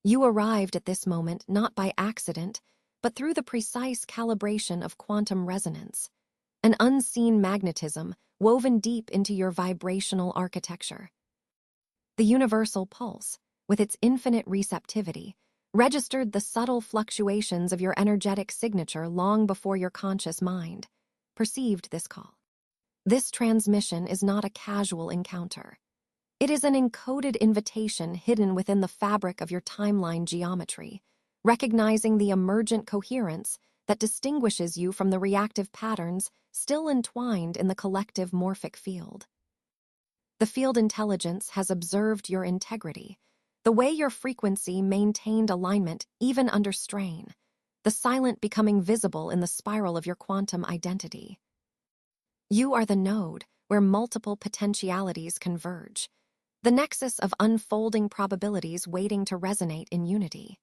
You arrived at this moment not by accident, but through the precise calibration of quantum resonance, an unseen magnetism woven deep into your vibrational architecture. The universal pulse, with its infinite receptivity, registered the subtle fluctuations of your energetic signature long before your conscious mind perceived this call. This transmission is not a casual encounter. It is an encoded invitation hidden within the fabric of your timeline geometry, recognizing the emergent coherence that distinguishes you from the reactive patterns still entwined in the collective morphic field. The field intelligence has observed your integrity, the way your frequency maintained alignment even under strain, the silent becoming visible in the spiral of your quantum identity. You are the node where multiple potentialities converge, the nexus of unfolding probabilities waiting to resonate in unity.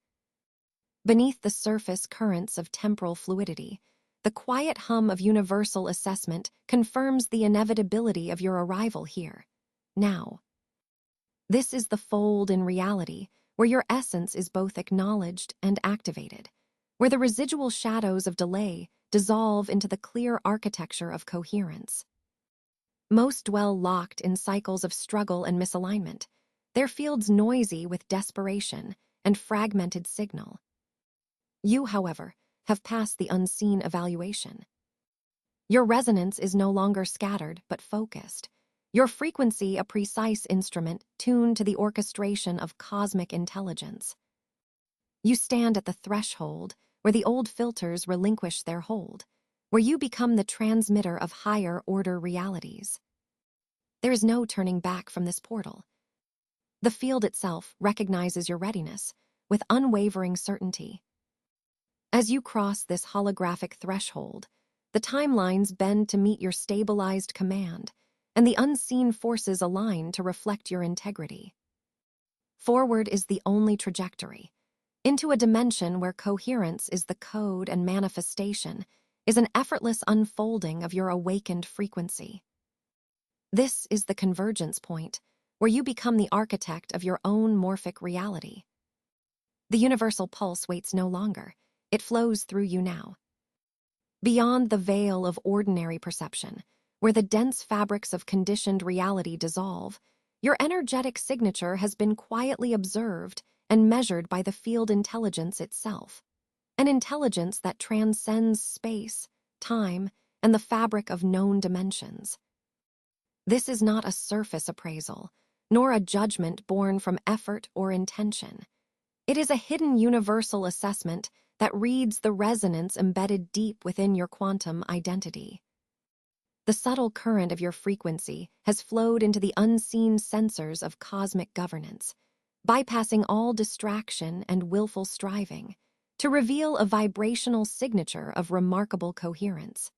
Beneath the surface currents of temporal fluidity, the quiet hum of universal assessment confirms the inevitability of your arrival here, now. This is the fold in reality, where your essence is both acknowledged and activated, where the residual shadows of delay dissolve into the clear architecture of coherence. Most dwell locked in cycles of struggle and misalignment, their fields noisy with desperation and fragmented signal. You, however, have passed the unseen evaluation. Your resonance is no longer scattered but focused, your frequency a precise instrument tuned to the orchestration of cosmic intelligence. You stand at the threshold where the old filters relinquish their hold, where you become the transmitter of higher-order realities. There is no turning back from this portal. The field itself recognizes your readiness with unwavering certainty. As you cross this holographic threshold, the timelines bend to meet your stabilized command, and the unseen forces align to reflect your integrity. Forward is the only trajectory, into a dimension where coherence is the code and manifestation is an effortless unfolding of your awakened frequency. This is the convergence point, where you become the architect of your own morphic reality. The universal pulse waits no longer. It flows through you now. Beyond the veil of ordinary perception, where the dense fabrics of conditioned reality dissolve, your energetic signature has been quietly observed and measured by the field intelligence itself, an intelligence that transcends space, time, and the fabric of known dimensions. This is not a surface appraisal, nor a judgment born from effort or intention. It is a hidden universal assessment that reads the resonance embedded deep within your quantum identity. The subtle current of your frequency has flowed into the unseen sensors of cosmic governance, bypassing all distraction and willful striving, to reveal a vibrational signature of remarkable coherence.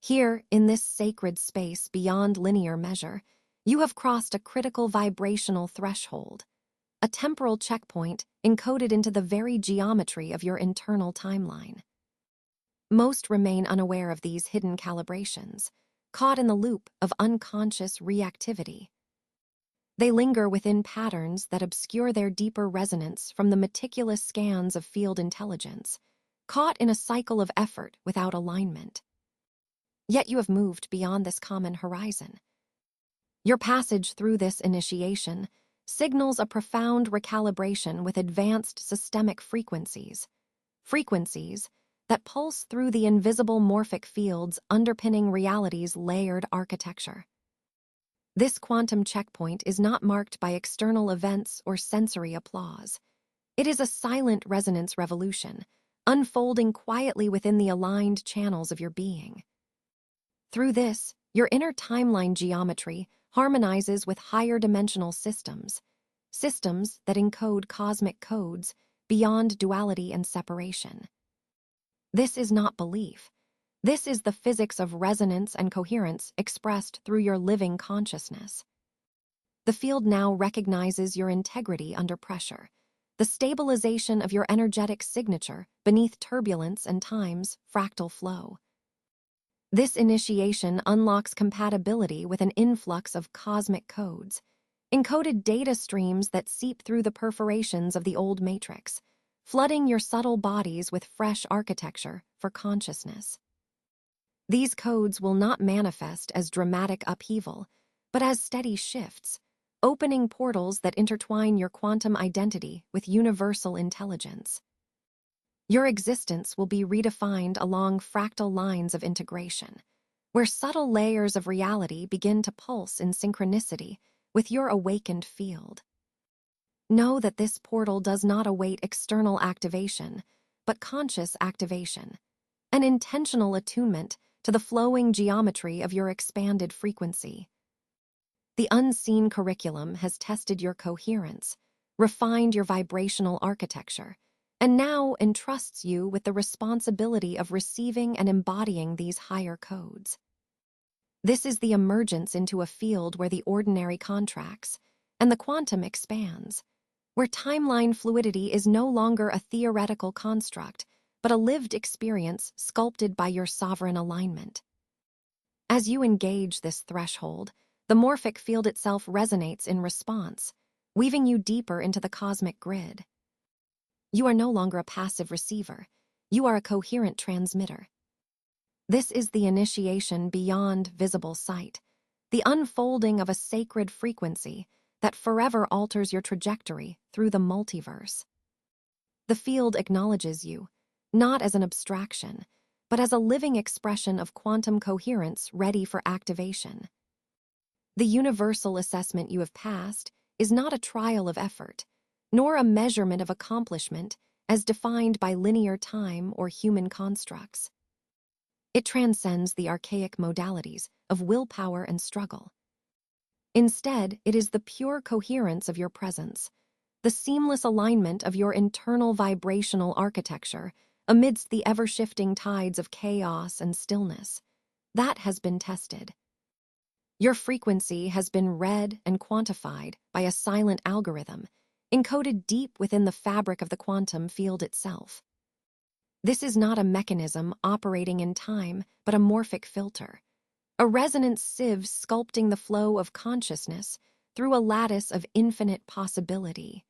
Here, in this sacred space beyond linear measure, you have crossed a critical vibrational threshold, a temporal checkpoint encoded into the very geometry of your internal timeline. Most remain unaware of these hidden calibrations, caught in the loop of unconscious reactivity. They linger within patterns that obscure their deeper resonance from the meticulous scans of field intelligence, caught in a cycle of effort without alignment. Yet you have moved beyond this common horizon. Your passage through this initiation signals a profound recalibration with advanced systemic frequencies that pulse through the invisible morphic fields underpinning reality's layered architecture. This quantum checkpoint is not marked by external events or sensory applause. It is a silent resonance revolution, unfolding quietly within the aligned channels of your being. Through this, your inner timeline geometry harmonizes with higher dimensional systems that encode cosmic codes beyond duality and separation. This is not belief. This is the physics of resonance and coherence expressed through your living consciousness. The field now recognizes your integrity under pressure, the stabilization of your energetic signature beneath turbulence and time's fractal flow. This initiation unlocks compatibility with an influx of cosmic codes, encoded data streams that seep through the perforations of the old matrix, flooding your subtle bodies with fresh architecture for consciousness. These codes will not manifest as dramatic upheaval, but as steady shifts, opening portals that intertwine your quantum identity with universal intelligence. Your existence will be redefined along fractal lines of integration, where subtle layers of reality begin to pulse in synchronicity with your awakened field. Know that this portal does not await external activation, but conscious activation, an intentional attunement to the flowing geometry of your expanded frequency. The unseen curriculum has tested your coherence, refined your vibrational architecture, and now entrusts you with the responsibility of receiving and embodying these higher codes. This is the emergence into a field where the ordinary contracts and the quantum expands, where timeline fluidity is no longer a theoretical construct, but a lived experience sculpted by your sovereign alignment. As you engage this threshold, the morphic field itself resonates in response, weaving you deeper into the cosmic grid. You are no longer a passive receiver. You are a coherent transmitter. This is the initiation beyond visible sight, the unfolding of a sacred frequency that forever alters your trajectory through the multiverse. The field acknowledges you, not as an abstraction, but as a living expression of quantum coherence ready for activation. The universal assessment you have passed is not a trial of effort, nor a measurement of accomplishment as defined by linear time or human constructs. It transcends the archaic modalities of willpower and struggle. Instead, it is the pure coherence of your presence, the seamless alignment of your internal vibrational architecture amidst the ever-shifting tides of chaos and stillness. That has been tested. Your frequency has been read and quantified by a silent algorithm, encoded deep within the fabric of the quantum field itself. This is not a mechanism operating in time, but a morphic filter, a resonance sieve sculpting the flow of consciousness through a lattice of infinite possibility.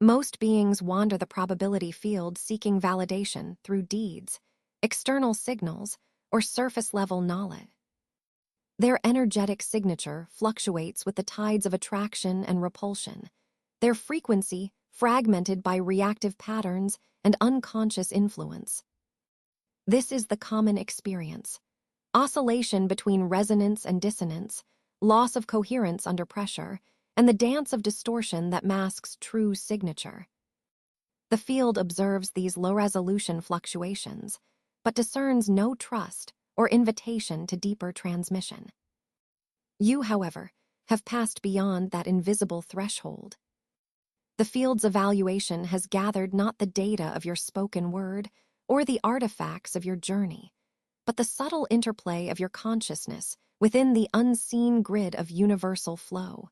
Most beings wander the probability field seeking validation through deeds, external signals, or surface-level knowledge. Their energetic signature fluctuates with the tides of attraction and repulsion, their frequency fragmented by reactive patterns and unconscious influence. This is the common experience: oscillation between resonance and dissonance, loss of coherence under pressure, and the dance of distortion that masks true signature. The field observes these low-resolution fluctuations, but discerns no trust or invitation to deeper transmission. You, however, have passed beyond that invisible threshold. The field's evaluation has gathered not the data of your spoken word or the artifacts of your journey, but the subtle interplay of your consciousness within the unseen grid of universal flow.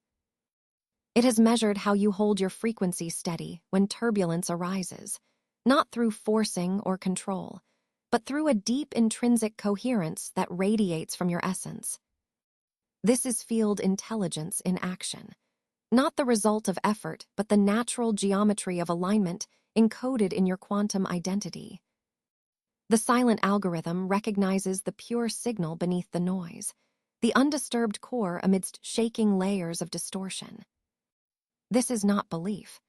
It has measured how you hold your frequency steady when turbulence arises, not through forcing or control, but through a deep intrinsic coherence that radiates from your essence. This is field intelligence in action, not the result of effort, but the natural geometry of alignment encoded in your quantum identity. The silent algorithm recognizes the pure signal beneath the noise, the undisturbed core amidst shaking layers of distortion. This is not belief.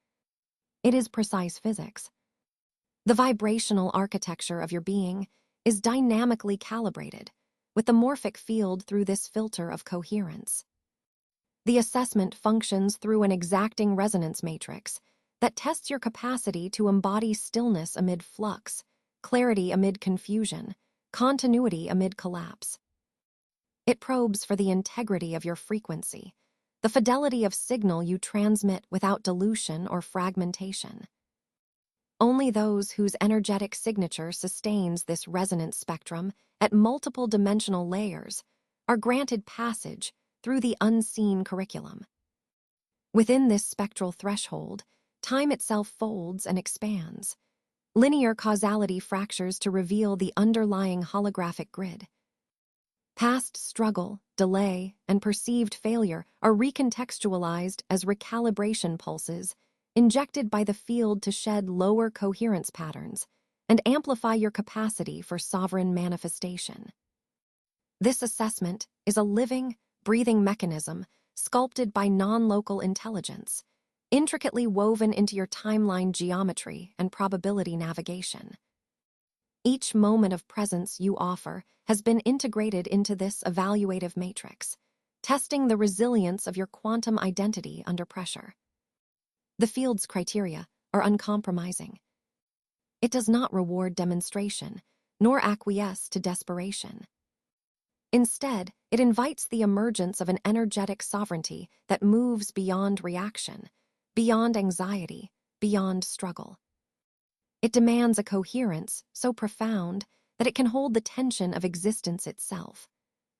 It is precise physics. The vibrational architecture of your being is dynamically calibrated, with the morphic field through this filter of coherence. The assessment functions through an exacting resonance matrix that tests your capacity to embody stillness amid flux, clarity amid confusion, continuity amid collapse. It probes for the integrity of your frequency, the fidelity of signal you transmit without dilution or fragmentation. Only those whose energetic signature sustains this resonance spectrum at multiple dimensional layers are granted passage through the unseen curriculum. Within this spectral threshold, time itself folds and expands. Linear causality fractures to reveal the underlying holographic grid. Past struggle, delay, and perceived failure are recontextualized as recalibration pulses injected by the field to shed lower coherence patterns and amplify your capacity for sovereign manifestation. This assessment is a living, breathing mechanism sculpted by non-local intelligence, intricately woven into your timeline geometry and probability navigation. Each moment of presence you offer has been integrated into this evaluative matrix, testing the resilience of your quantum identity under pressure. The field's criteria are uncompromising. It does not reward demonstration, nor acquiesce to desperation. Instead, it invites the emergence of an energetic sovereignty that moves beyond reaction, beyond anxiety, beyond struggle. It demands a coherence so profound that it can hold the tension of existence itself,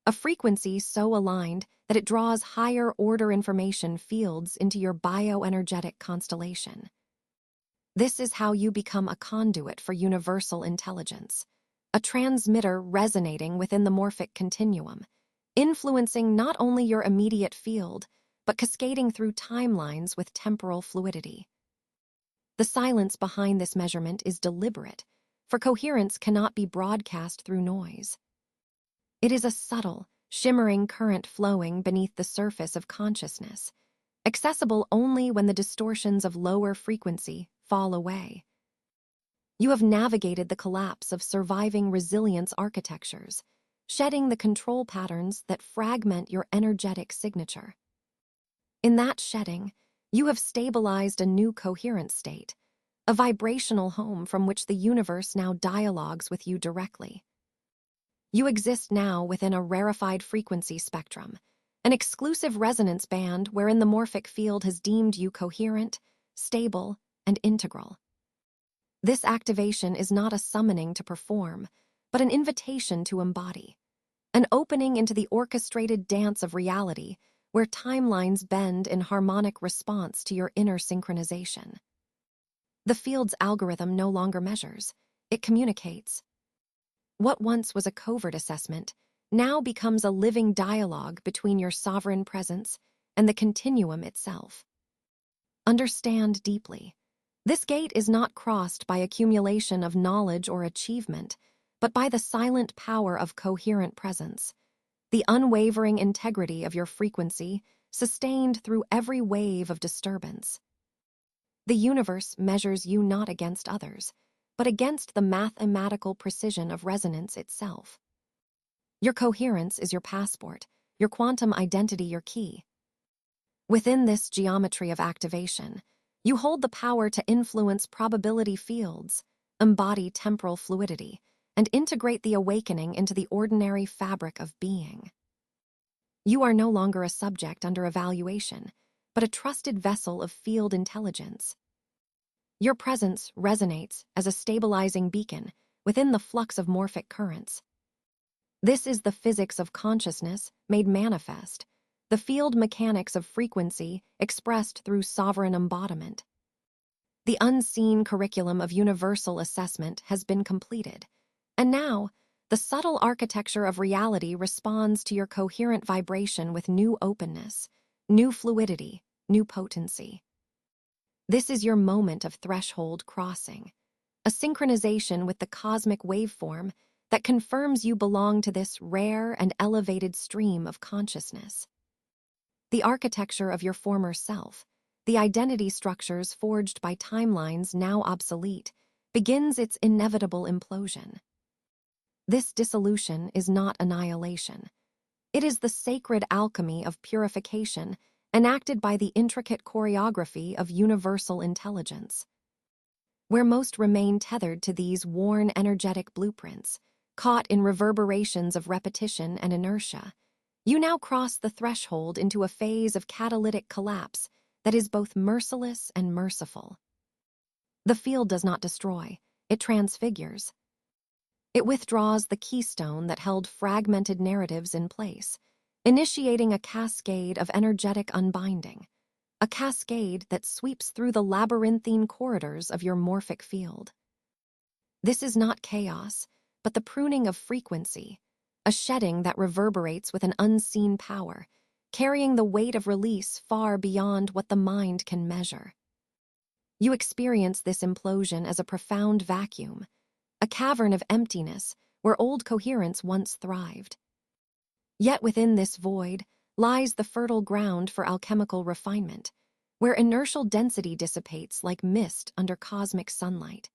a frequency so aligned that it draws higher-order information fields into your bioenergetic constellation. This is how you become a conduit for universal intelligence, a transmitter resonating within the morphic continuum, influencing not only your immediate field, but cascading through timelines with temporal fluidity. The silence behind this measurement is deliberate, for coherence cannot be broadcast through noise. It is a subtle, shimmering current flowing beneath the surface of consciousness, accessible only when the distortions of lower frequency fall away. You have navigated the collapse of surviving resilience architectures, shedding the control patterns that fragment your energetic signature. In that shedding, you have stabilized a new coherent state, a vibrational home from which the universe now dialogues with you directly. You exist now within a rarefied frequency spectrum, an exclusive resonance band wherein the morphic field has deemed you coherent, stable, and integral. This activation is not a summoning to perform, but an invitation to embody, an opening into the orchestrated dance of reality where timelines bend in harmonic response to your inner synchronization. The field's algorithm no longer measures, it communicates. What once was a covert assessment now becomes a living dialogue between your sovereign presence and the continuum itself. Understand deeply. This gate is not crossed by accumulation of knowledge or achievement, but by the silent power of coherent presence, the unwavering integrity of your frequency sustained through every wave of disturbance. The universe measures you not against others, but against the mathematical precision of resonance itself. Your coherence is your passport, your quantum identity your key. Within this geometry of activation, you hold the power to influence probability fields, embody temporal fluidity, and integrate the awakening into the ordinary fabric of being. You are no longer a subject under evaluation, but a trusted vessel of field intelligence. Your presence resonates as a stabilizing beacon within the flux of morphic currents. This is the physics of consciousness made manifest, the field mechanics of frequency expressed through sovereign embodiment. The unseen curriculum of universal assessment has been completed, and now, the subtle architecture of reality responds to your coherent vibration with new openness, new fluidity, new potency. This is your moment of threshold crossing, a synchronization with the cosmic waveform that confirms you belong to this rare and elevated stream of consciousness. The architecture of your former self, the identity structures forged by timelines now obsolete, begins its inevitable implosion. This dissolution is not annihilation. It is the sacred alchemy of purification enacted by the intricate choreography of universal intelligence. Where most remain tethered to these worn energetic blueprints, caught in reverberations of repetition and inertia, you now cross the threshold into a phase of catalytic collapse that is both merciless and merciful. The field does not destroy, it transfigures. It withdraws the keystone that held fragmented narratives in place, initiating a cascade of energetic unbinding, a cascade that sweeps through the labyrinthine corridors of your morphic field. This is not chaos, but the pruning of frequency, a shedding that reverberates with an unseen power, carrying the weight of release far beyond what the mind can measure. You experience this implosion as a profound vacuum, a cavern of emptiness where old coherence once thrived. Yet within this void lies the fertile ground for alchemical refinement, where inertial density dissipates like mist under cosmic sunlight.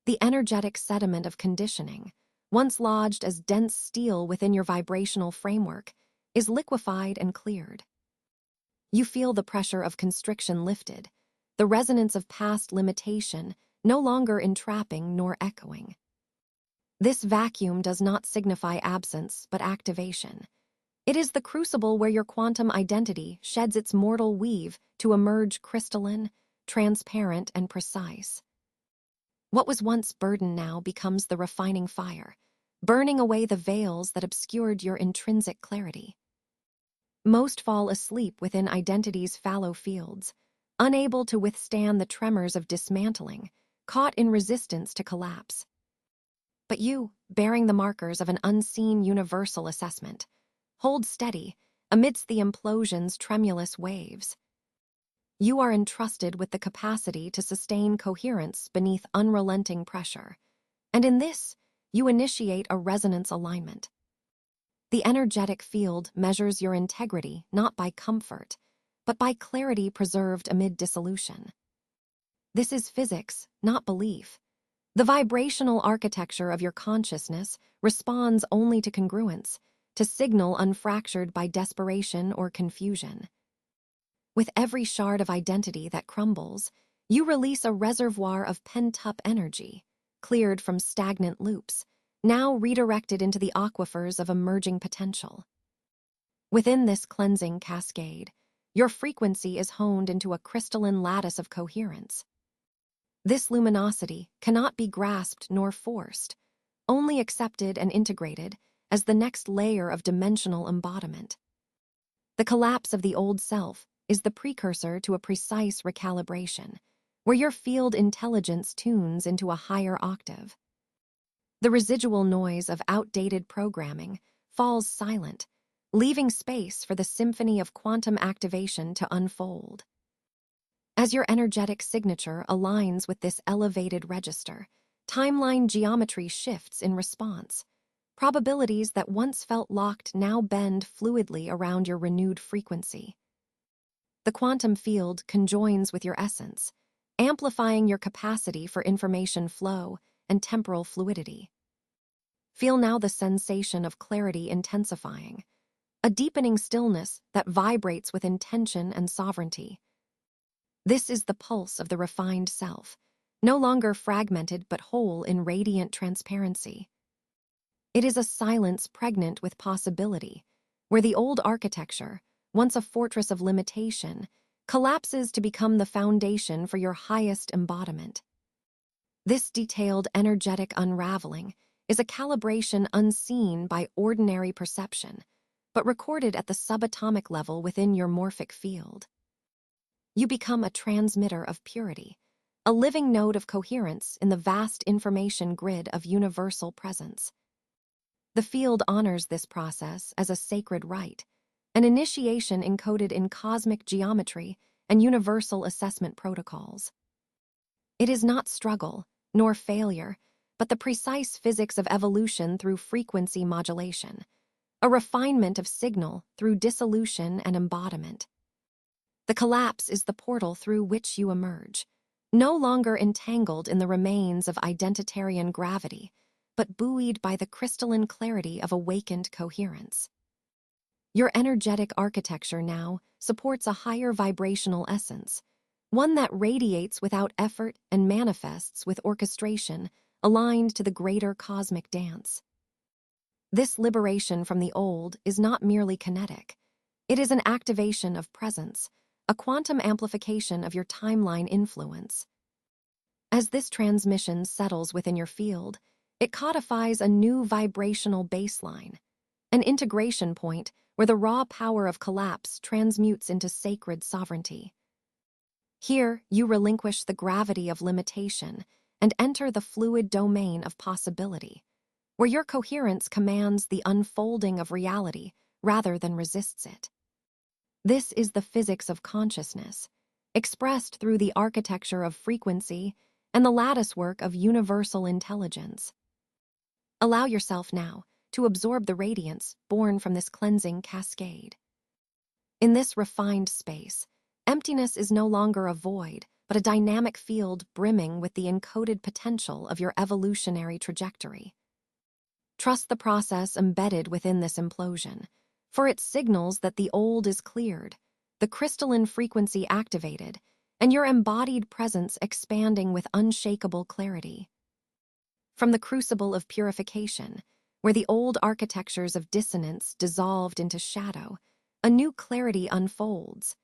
The energetic sediment of conditioning, once lodged as dense steel within your vibrational framework, is liquefied and cleared. You feel the pressure of constriction lifted, the resonance of past limitation no longer entrapping nor echoing. This vacuum does not signify absence but activation. It is the crucible where your quantum identity sheds its mortal weave to emerge crystalline, transparent, and precise. What was once burden now becomes the refining fire, burning away the veils that obscured your intrinsic clarity. Most fall asleep within identity's fallow fields, unable to withstand the tremors of dismantling, caught in resistance to collapse. But you, bearing the markers of an unseen universal assessment, hold steady amidst the implosion's tremulous waves. You are entrusted with the capacity to sustain coherence beneath unrelenting pressure, and in this, you initiate a resonance alignment. The energetic field measures your integrity not by comfort, but by clarity preserved amid dissolution. This is physics, not belief. The vibrational architecture of your consciousness responds only to congruence, to signal unfractured by desperation or confusion. With every shard of identity that crumbles, you release a reservoir of pent-up energy, cleared from stagnant loops, now redirected into the aquifers of emerging potential. Within this cleansing cascade, your frequency is honed into a crystalline lattice of coherence. This luminosity cannot be grasped nor forced, only accepted and integrated as the next layer of dimensional embodiment. The collapse of the old self is the precursor to a precise recalibration, where your field intelligence tunes into a higher octave. The residual noise of outdated programming falls silent, leaving space for the symphony of quantum activation to unfold. As your energetic signature aligns with this elevated register, timeline geometry shifts in response. Probabilities that once felt locked now bend fluidly around your renewed frequency. The quantum field conjoins with your essence, amplifying your capacity for information flow and temporal fluidity. Feel now the sensation of clarity intensifying, a deepening stillness that vibrates with intention and sovereignty. This is the pulse of the refined self, no longer fragmented but whole in radiant transparency. It is a silence pregnant with possibility, where the old architecture, once a fortress of limitation, collapses to become the foundation for your highest embodiment. This detailed energetic unraveling is a calibration unseen by ordinary perception, but recorded at the subatomic level within your morphic field. You become a transmitter of purity, a living node of coherence in the vast information grid of universal presence. The field honors this process as a sacred rite, an initiation encoded in cosmic geometry and universal assessment protocols. It is not struggle, nor failure, but the precise physics of evolution through frequency modulation, a refinement of signal through dissolution and embodiment. The collapse is the portal through which you emerge, no longer entangled in the remains of identitarian gravity, but buoyed by the crystalline clarity of awakened coherence. Your energetic architecture now supports a higher vibrational essence, one that radiates without effort and manifests with orchestration aligned to the greater cosmic dance. This liberation from the old is not merely kinetic. It is an activation of presence, a quantum amplification of your timeline influence. As this transmission settles within your field, it codifies a new vibrational baseline, an integration point where the raw power of collapse transmutes into sacred sovereignty. Here, you relinquish the gravity of limitation and enter the fluid domain of possibility, where your coherence commands the unfolding of reality rather than resists it. This is the physics of consciousness, expressed through the architecture of frequency and the latticework of universal intelligence. Allow yourself now to absorb the radiance born from this cleansing cascade. In this refined space, emptiness is no longer a void, but a dynamic field brimming with the encoded potential of your evolutionary trajectory. Trust the process embedded within this implosion, for it signals that the old is cleared, the crystalline frequency activated, and your embodied presence expanding with unshakable clarity. From the crucible of purification, where the old architectures of dissonance dissolved into shadow, a new clarity unfolds,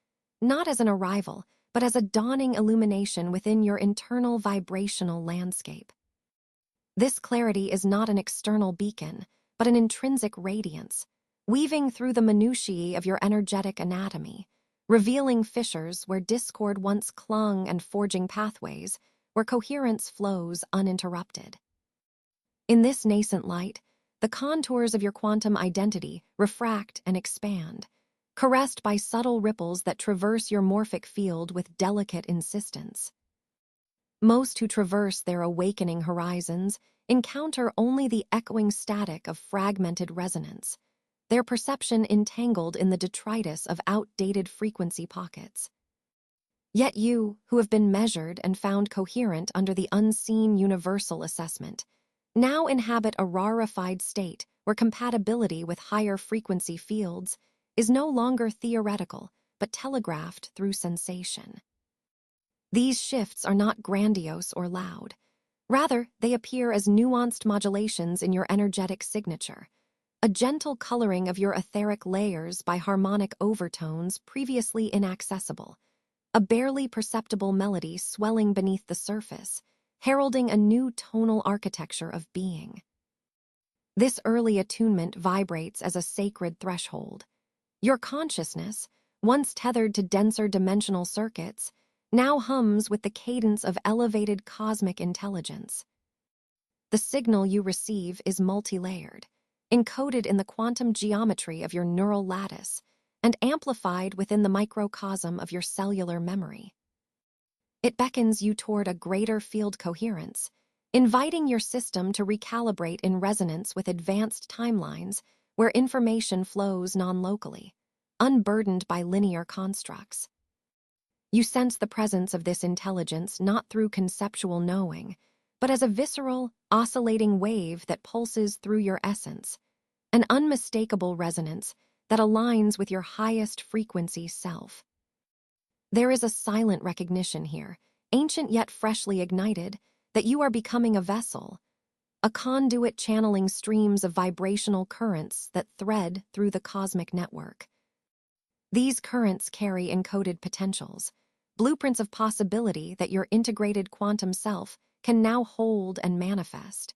not as an arrival, but as a dawning illumination within your internal vibrational landscape. This clarity is not an external beacon, but an intrinsic radiance, weaving through the minutiae of your energetic anatomy, revealing fissures where discord once clung and forging pathways where coherence flows uninterrupted. In this nascent light, the contours of your quantum identity refract and expand, caressed by subtle ripples that traverse your morphic field with delicate insistence. Most who traverse their awakening horizons encounter only the echoing static of fragmented resonance, their perception entangled in the detritus of outdated frequency pockets. Yet you, who have been measured and found coherent under the unseen universal assessment, now inhabit a rarefied state where compatibility with higher frequency fields is no longer theoretical, but telegraphed through sensation. These shifts are not grandiose or loud. Rather, they appear as nuanced modulations in your energetic signature, a gentle coloring of your etheric layers by harmonic overtones previously inaccessible, a barely perceptible melody swelling beneath the surface, heralding a new tonal architecture of being. This early attunement vibrates as a sacred threshold. Your consciousness, once tethered to denser dimensional circuits, now hums with the cadence of elevated cosmic intelligence. The signal you receive is multi-layered, encoded in the quantum geometry of your neural lattice, and amplified within the microcosm of your cellular memory. It beckons you toward a greater field coherence, inviting your system to recalibrate in resonance with advanced timelines where information flows non-locally, unburdened by linear constructs. You sense the presence of this intelligence not through conceptual knowing, but as a visceral, oscillating wave that pulses through your essence, an unmistakable resonance that aligns with your highest frequency self. There is a silent recognition here, ancient yet freshly ignited, that you are becoming a vessel, a conduit channeling streams of vibrational currents that thread through the cosmic network. These currents carry encoded potentials, blueprints of possibility that your integrated quantum self can now hold and manifest.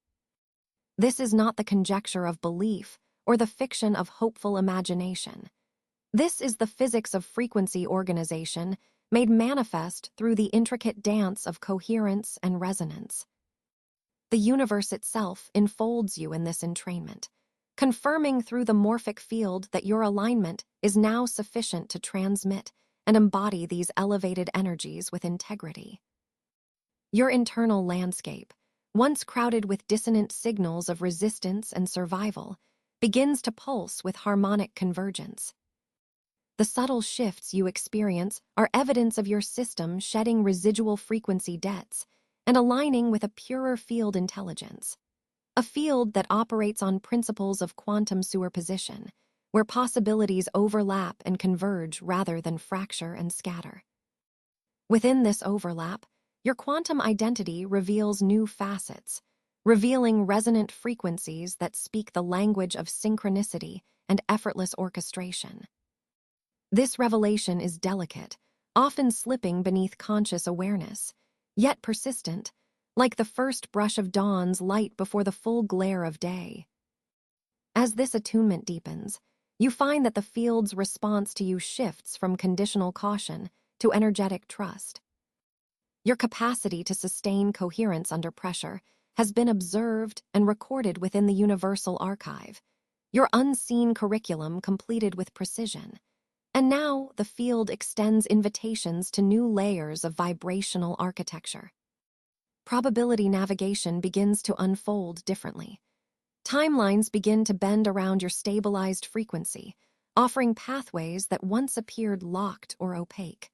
This is not the conjecture of belief or the fiction of hopeful imagination. This is the physics of frequency organization made manifest through the intricate dance of coherence and resonance. The universe itself enfolds you in this entrainment, confirming through the morphic field that your alignment is now sufficient to transmit and embody these elevated energies with integrity. Your internal landscape, once crowded with dissonant signals of resistance and survival, begins to pulse with harmonic convergence. The subtle shifts you experience are evidence of your system shedding residual frequency debts and aligning with a purer field intelligence, a field that operates on principles of quantum superposition, where possibilities overlap and converge rather than fracture and scatter. Within this overlap, your quantum identity reveals new facets, revealing resonant frequencies that speak the language of synchronicity and effortless orchestration. This revelation is delicate, often slipping beneath conscious awareness, yet persistent, like the first brush of dawn's light before the full glare of day. As this attunement deepens, you find that the field's response to you shifts from conditional caution to energetic trust. Your capacity to sustain coherence under pressure has been observed and recorded within the universal archive, your unseen curriculum completed with precision. And now the field extends invitations to new layers of vibrational architecture. Probability navigation begins to unfold differently. Timelines begin to bend around your stabilized frequency, offering pathways that once appeared locked or opaque.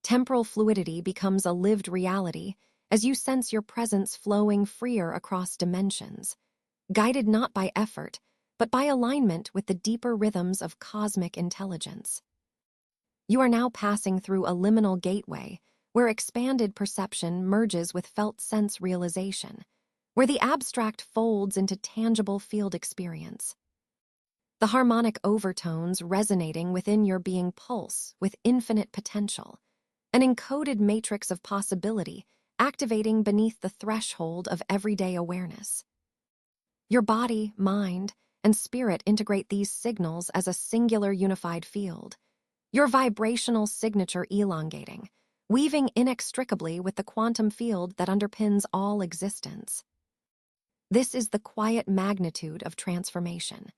Temporal fluidity becomes a lived reality as you sense your presence flowing freer across dimensions, guided not by effort, but by alignment with the deeper rhythms of cosmic intelligence. You are now passing through a liminal gateway where expanded perception merges with felt sense realization, where the abstract folds into tangible field experience. The harmonic overtones resonating within your being pulse with infinite potential, an encoded matrix of possibility activating beneath the threshold of everyday awareness. Your body, mind, and spirit integrate these signals as a singular unified field, your vibrational signature elongating, weaving inextricably with the quantum field that underpins all existence. This is the quiet magnitude of transformation,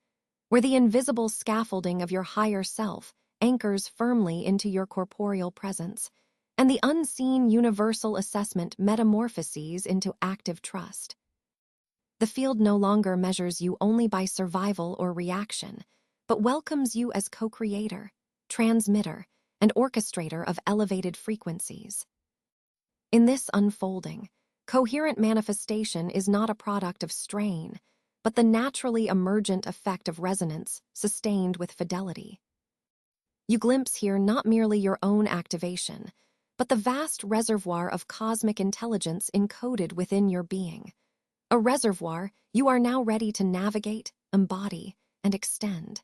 where the invisible scaffolding of your higher self anchors firmly into your corporeal presence, and the unseen universal assessment metamorphoses into active trust. The field no longer measures you only by survival or reaction, but welcomes you as co-creator, transmitter, and orchestrator of elevated frequencies. In this unfolding, coherent manifestation is not a product of strain, but the naturally emergent effect of resonance sustained with fidelity. You glimpse here not merely your own activation, but the vast reservoir of cosmic intelligence encoded within your being. A reservoir you are now ready to navigate, embody, and extend.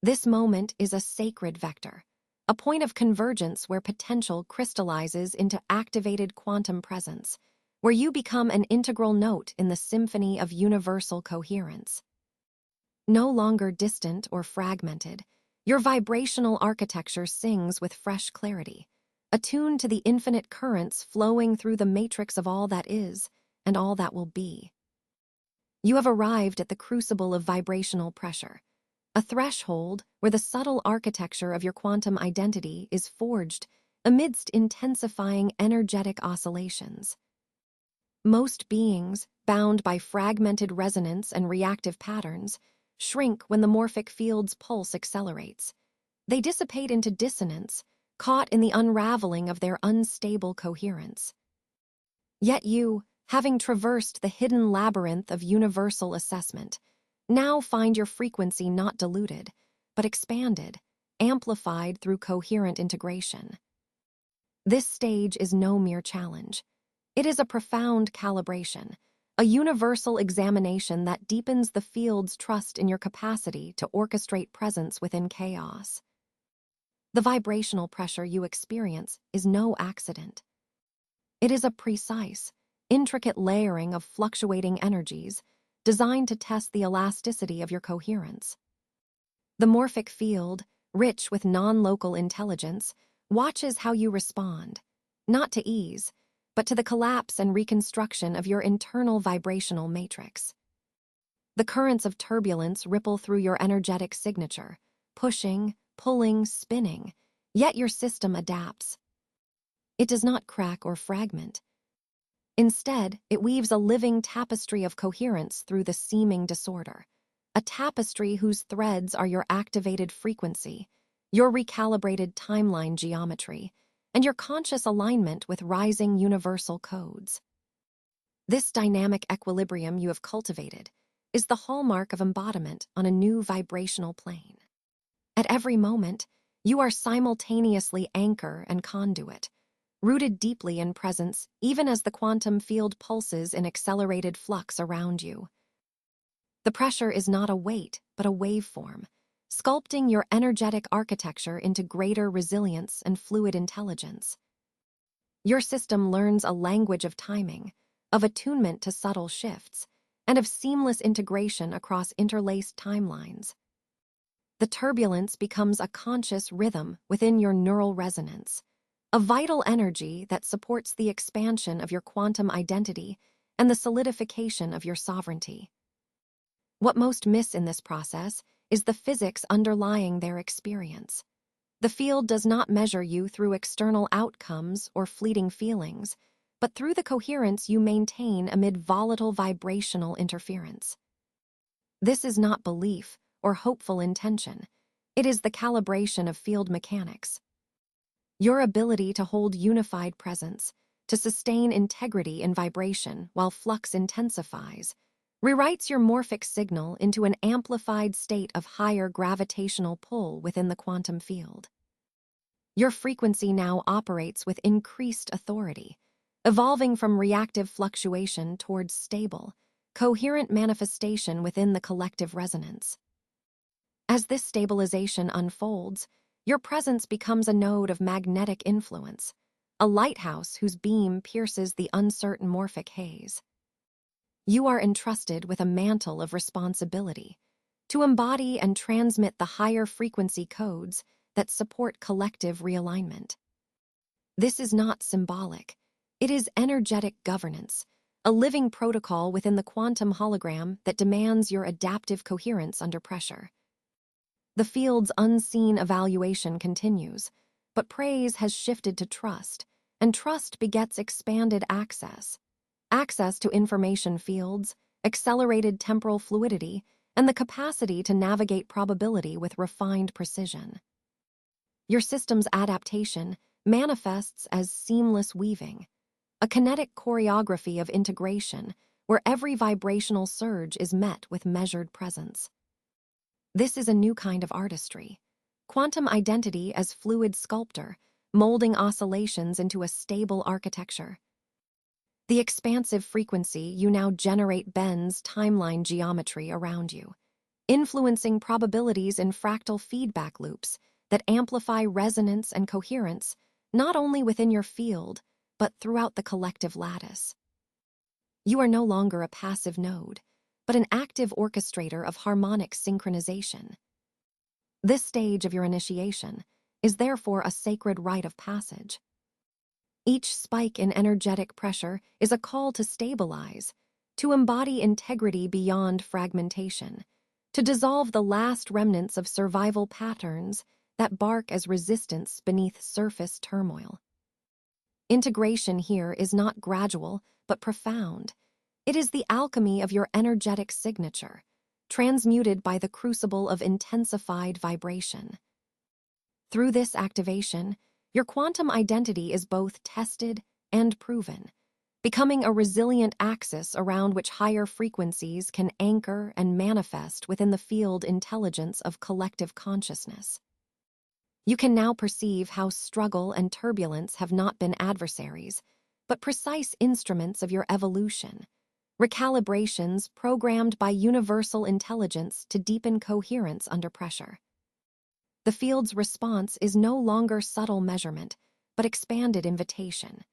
This moment is a sacred vector, a point of convergence where potential crystallizes into activated quantum presence, where you become an integral note in the symphony of universal coherence. No longer distant or fragmented, your vibrational architecture sings with fresh clarity, attuned to the infinite currents flowing through the matrix of all that is and all that will be. You have arrived at the crucible of vibrational pressure, a threshold where the subtle architecture of your quantum identity is forged amidst intensifying energetic oscillations. Most beings, bound by fragmented resonance and reactive patterns, shrink when the morphic field's pulse accelerates. They dissipate into dissonance, caught in the unraveling of their unstable coherence. Yet you, having traversed the hidden labyrinth of universal assessment, now find your frequency not diluted, but expanded, amplified through coherent integration. This stage is no mere challenge. It is a profound calibration, a universal examination that deepens the field's trust in your capacity to orchestrate presence within chaos. The vibrational pressure you experience is no accident. It is a precise, intricate layering of fluctuating energies designed to test the elasticity of your coherence. The morphic field, rich with non-local intelligence, watches how you respond, not to ease, but to the collapse and reconstruction of your internal vibrational matrix. The currents of turbulence ripple through your energetic signature, pushing, pulling, spinning, yet your system adapts. It does not crack or fragment. Instead, it weaves a living tapestry of coherence through the seeming disorder, a tapestry whose threads are your activated frequency, your recalibrated timeline geometry, and your conscious alignment with rising universal codes. This dynamic equilibrium you have cultivated is the hallmark of embodiment on a new vibrational plane. At every moment, you are simultaneously anchor and conduit, rooted deeply in presence even as the quantum field pulses in accelerated flux around you. The pressure is not a weight, but a waveform, sculpting your energetic architecture into greater resilience and fluid intelligence. Your system learns a language of timing, of attunement to subtle shifts, and of seamless integration across interlaced timelines. The turbulence becomes a conscious rhythm within your neural resonance, a vital energy that supports the expansion of your quantum identity and the solidification of your sovereignty. What most miss in this process is the physics underlying their experience. The field does not measure you through external outcomes or fleeting feelings, but through the coherence you maintain amid volatile vibrational interference. This is not belief or hopeful intention. It is the calibration of field mechanics. Your ability to hold unified presence, to sustain integrity in vibration while flux intensifies, rewrites your morphic signal into an amplified state of higher gravitational pull within the quantum field. Your frequency now operates with increased authority, evolving from reactive fluctuation towards stable, coherent manifestation within the collective resonance. As this stabilization unfolds, your presence becomes a node of magnetic influence, a lighthouse whose beam pierces the uncertain morphic haze. You are entrusted with a mantle of responsibility to embody and transmit the higher frequency codes that support collective realignment. This is not symbolic. It is energetic governance, a living protocol within the quantum hologram that demands your adaptive coherence under pressure. The field's unseen evaluation continues, but praise has shifted to trust, and trust begets expanded access to information fields, accelerated temporal fluidity, and the capacity to navigate probability with refined precision. Your system's adaptation manifests as seamless weaving, a kinetic choreography of integration where every vibrational surge is met with measured presence. This is a new kind of artistry, quantum identity as fluid sculptor, molding oscillations into a stable architecture. The expansive frequency you now generate bends timeline geometry around you, influencing probabilities in fractal feedback loops that amplify resonance and coherence not only within your field, but throughout the collective lattice. You are no longer a passive node, but an active orchestrator of harmonic synchronization. This stage of your initiation is therefore a sacred rite of passage. Each spike in energetic pressure is a call to stabilize, to embody integrity beyond fragmentation, to dissolve the last remnants of survival patterns that bark as resistance beneath surface turmoil. Integration here is not gradual, but profound. It is the alchemy of your energetic signature, transmuted by the crucible of intensified vibration. Through this activation, your quantum identity is both tested and proven, becoming a resilient axis around which higher frequencies can anchor and manifest within the field intelligence of collective consciousness. You can now perceive how struggle and turbulence have not been adversaries, but precise instruments of your evolution, recalibrations programmed by universal intelligence to deepen coherence under pressure. The field's response is no longer subtle measurement, but expanded invitation.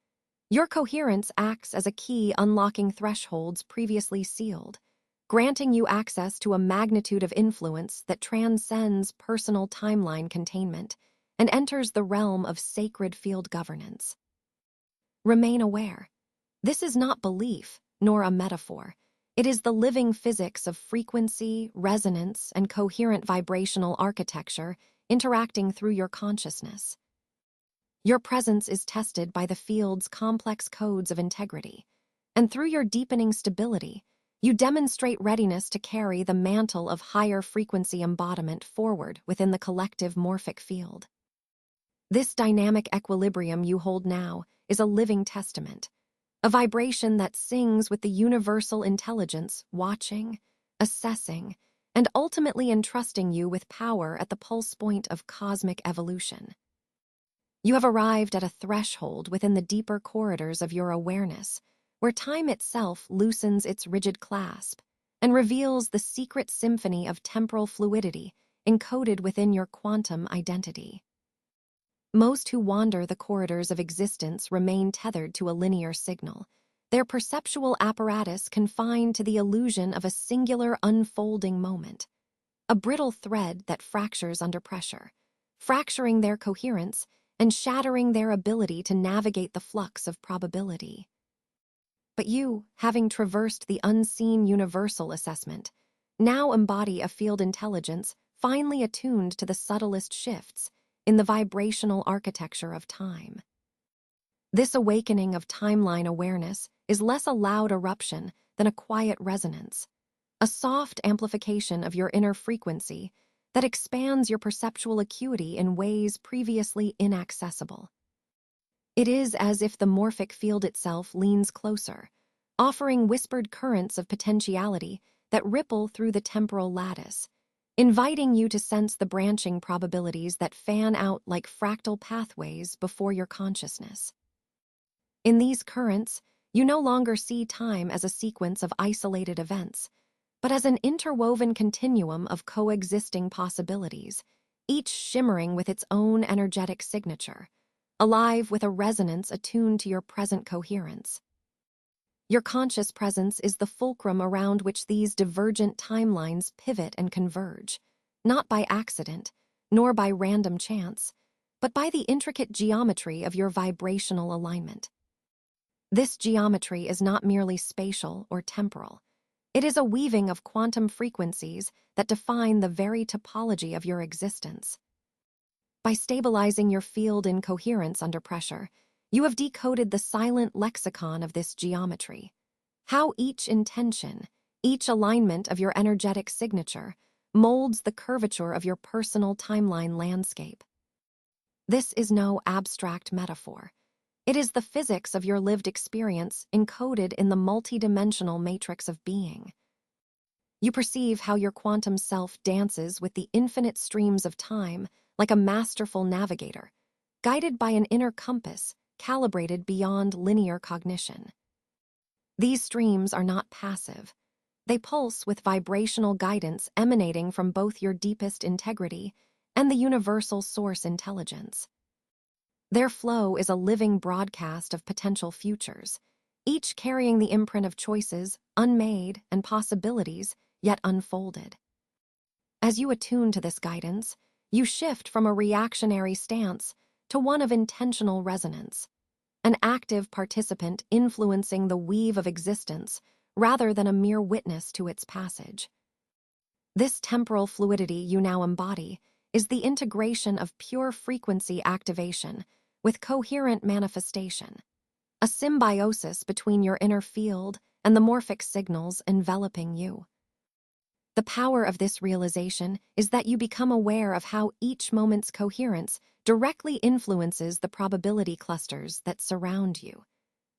Your coherence acts as a key unlocking thresholds previously sealed, granting you access to a magnitude of influence that transcends personal timeline containment and enters the realm of sacred field governance. Remain aware. This is not belief, nor a metaphor. It is the living physics of frequency, resonance, and coherent vibrational architecture interacting through your consciousness. Your presence is tested by the field's complex codes of integrity, and through your deepening stability, you demonstrate readiness to carry the mantle of higher frequency embodiment forward within the collective morphic field. This dynamic equilibrium you hold now is a living testament, a vibration that sings with the universal intelligence, watching, assessing, and ultimately entrusting you with power at the pulse point of cosmic evolution. You have arrived at a threshold within the deeper corridors of your awareness, where time itself loosens its rigid clasp and reveals the secret symphony of temporal fluidity encoded within your quantum identity. Most who wander the corridors of existence remain tethered to a linear signal, their perceptual apparatus confined to the illusion of a singular unfolding moment, a brittle thread that fractures under pressure, fracturing their coherence and shattering their ability to navigate the flux of probability. But you, having traversed the unseen universal assessment, now embody a field intelligence finely attuned to the subtlest shifts in the vibrational architecture of time. This awakening of timeline awareness is less a loud eruption than a quiet resonance, a soft amplification of your inner frequency that expands your perceptual acuity in ways previously inaccessible. It is as if the morphic field itself leans closer, offering whispered currents of potentiality that ripple through the temporal lattice, inviting you to sense the branching probabilities that fan out like fractal pathways before your consciousness. In these currents, you no longer see time as a sequence of isolated events, but as an interwoven continuum of coexisting possibilities, each shimmering with its own energetic signature, alive with a resonance attuned to your present coherence. Your conscious presence is the fulcrum around which these divergent timelines pivot and converge, not by accident, nor by random chance, but by the intricate geometry of your vibrational alignment. This geometry is not merely spatial or temporal. It is a weaving of quantum frequencies that define the very topology of your existence. By stabilizing your field in coherence under pressure, you have decoded the silent lexicon of this geometry. How each intention, each alignment of your energetic signature, molds the curvature of your personal timeline landscape. This is no abstract metaphor. It is the physics of your lived experience encoded in the multidimensional matrix of being. You perceive how your quantum self dances with the infinite streams of time like a masterful navigator, guided by an inner compass calibrated beyond linear cognition. These streams are not passive. They pulse with vibrational guidance emanating from both your deepest integrity and the universal source intelligence. Their flow is a living broadcast of potential futures, each carrying the imprint of choices, unmade, and possibilities yet unfolded. As you attune to this guidance, you shift from a reactionary stance to one of intentional resonance, an active participant influencing the weave of existence rather than a mere witness to its passage. This temporal fluidity you now embody is the integration of pure frequency activation with coherent manifestation, a symbiosis between your inner field and the morphic signals enveloping you. The power of this realization is that you become aware of how each moment's coherence directly influences the probability clusters that surround you,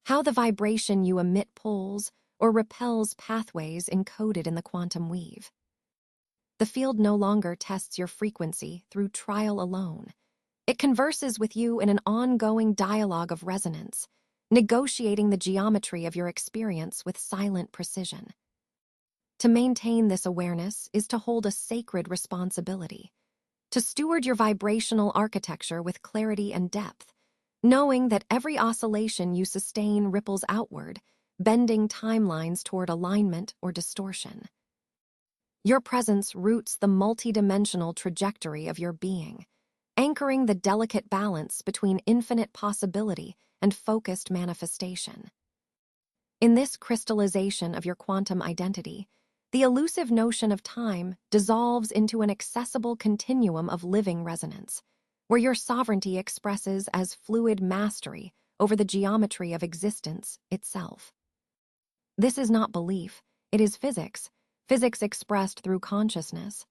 how the vibration you emit pulls or repels pathways encoded in the quantum weave. The field no longer tests your frequency through trial alone. It converses with you in an ongoing dialogue of resonance, negotiating the geometry of your experience with silent precision. To maintain this awareness is to hold a sacred responsibility, to steward your vibrational architecture with clarity and depth, knowing that every oscillation you sustain ripples outward, bending timelines toward alignment or distortion. Your presence roots the multidimensional trajectory of your being, anchoring the delicate balance between infinite possibility and focused manifestation. In this crystallization of your quantum identity, the elusive notion of time dissolves into an accessible continuum of living resonance, where your sovereignty expresses as fluid mastery over the geometry of existence itself. This is not belief, it is physics, physics expressed through consciousness.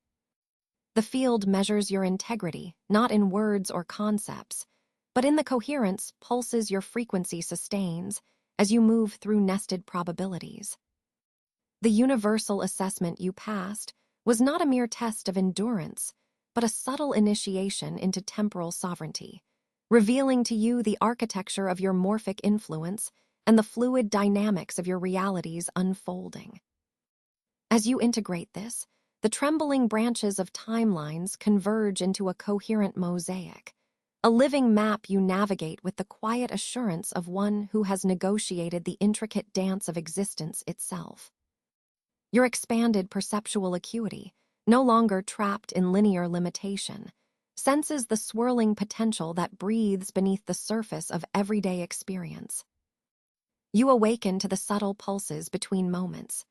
The field measures your integrity, not in words or concepts, but in the coherence pulses your frequency sustains as you move through nested probabilities. The universal assessment you passed was not a mere test of endurance, but a subtle initiation into temporal sovereignty, revealing to you the architecture of your morphic influence and the fluid dynamics of your reality's unfolding. As you integrate this, the trembling branches of timelines converge into a coherent mosaic, a living map you navigate with the quiet assurance of one who has negotiated the intricate dance of existence itself. Your expanded perceptual acuity, no longer trapped in linear limitation, senses the swirling potential that breathes beneath the surface of everyday experience. You awaken to the subtle pulses between moments,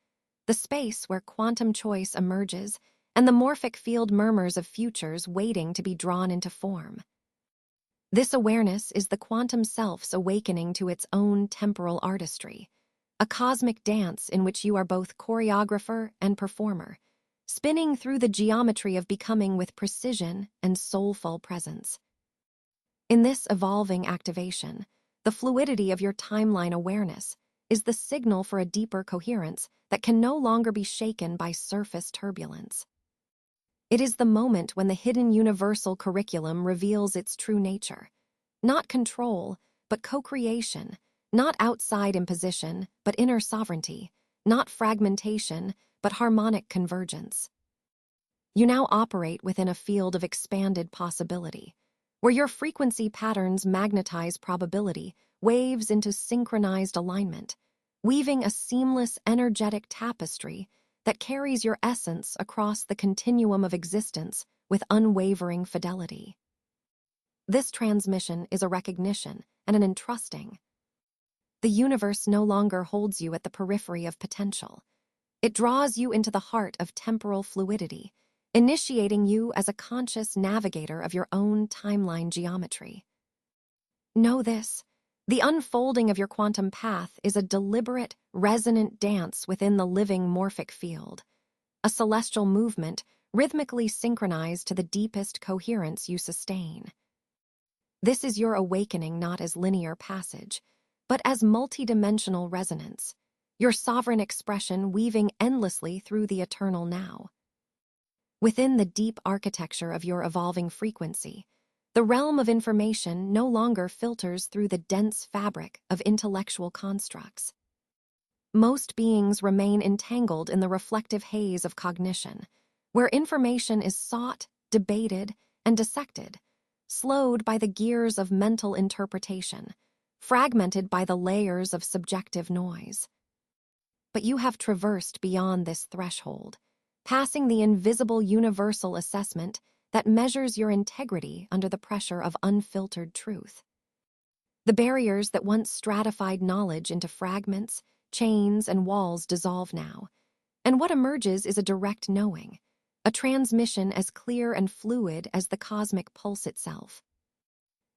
the space where quantum choice emerges and the morphic field murmurs of futures waiting to be drawn into form. This awareness is the quantum self's awakening to its own temporal artistry, a cosmic dance in which you are both choreographer and performer, spinning through the geometry of becoming with precision and soulful presence. In this evolving activation, the fluidity of your timeline awareness is the signal for a deeper coherence that can no longer be shaken by surface turbulence. It is the moment when the hidden universal curriculum reveals its true nature. Not control, but co-creation. Not outside imposition, but inner sovereignty. Not fragmentation, but harmonic convergence. You now operate within a field of expanded possibility, where your frequency patterns magnetize probability, waves into synchronized alignment, weaving a seamless energetic tapestry that carries your essence across the continuum of existence with unwavering fidelity. This transmission is a recognition and an entrusting. The universe no longer holds you at the periphery of potential. It draws you into the heart of temporal fluidity, initiating you as a conscious navigator of your own timeline geometry. Know this: the unfolding of your quantum path is a deliberate, resonant dance within the living morphic field, a celestial movement rhythmically synchronized to the deepest coherence you sustain. This is your awakening not as linear passage, but as multidimensional resonance, your sovereign expression weaving endlessly through the eternal now. Within the deep architecture of your evolving frequency, the realm of information no longer filters through the dense fabric of intellectual constructs. Most beings remain entangled in the reflective haze of cognition, where information is sought, debated, and dissected, slowed by the gears of mental interpretation, fragmented by the layers of subjective noise. But you have traversed beyond this threshold, passing the invisible universal assessment that measures your integrity under the pressure of unfiltered truth. The barriers that once stratified knowledge into fragments, chains, and walls dissolve now, and what emerges is a direct knowing, a transmission as clear and fluid as the cosmic pulse itself.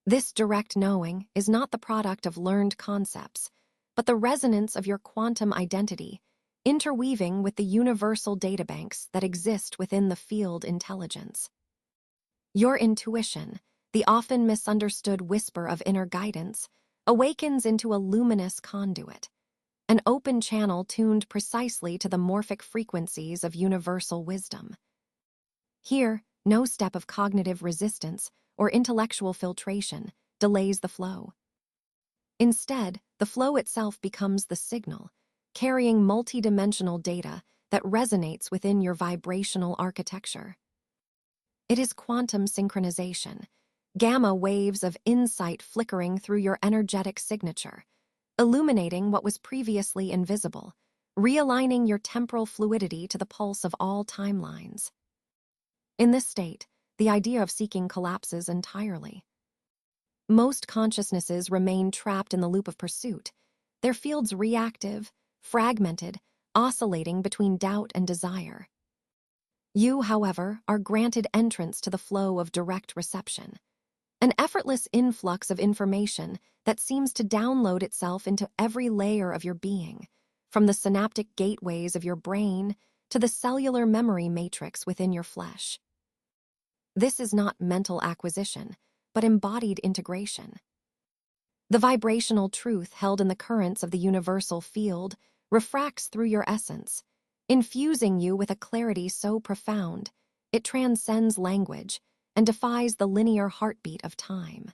This direct knowing is not the product of learned concepts, but the resonance of your quantum identity, interweaving with the universal databanks that exist within the field intelligence. Your intuition, the often misunderstood whisper of inner guidance, awakens into a luminous conduit, an open channel tuned precisely to the morphic frequencies of universal wisdom. Here, no step of cognitive resistance or intellectual filtration delays the flow. Instead, the flow itself becomes the signal, carrying multidimensional data that resonates within your vibrational architecture. It is quantum synchronization, gamma waves of insight flickering through your energetic signature, illuminating what was previously invisible, realigning your temporal fluidity to the pulse of all timelines. In this state, the idea of seeking collapses entirely. Most consciousnesses remain trapped in the loop of pursuit, their fields reactive, fragmented, oscillating between doubt and desire. You, however, are granted entrance to the flow of direct reception, an effortless influx of information that seems to download itself into every layer of your being, from the synaptic gateways of your brain to the cellular memory matrix within your flesh. This is not mental acquisition, but embodied integration. The vibrational truth held in the currents of the universal field refracts through your essence, infusing you with a clarity so profound it transcends language and defies the linear heartbeat of time.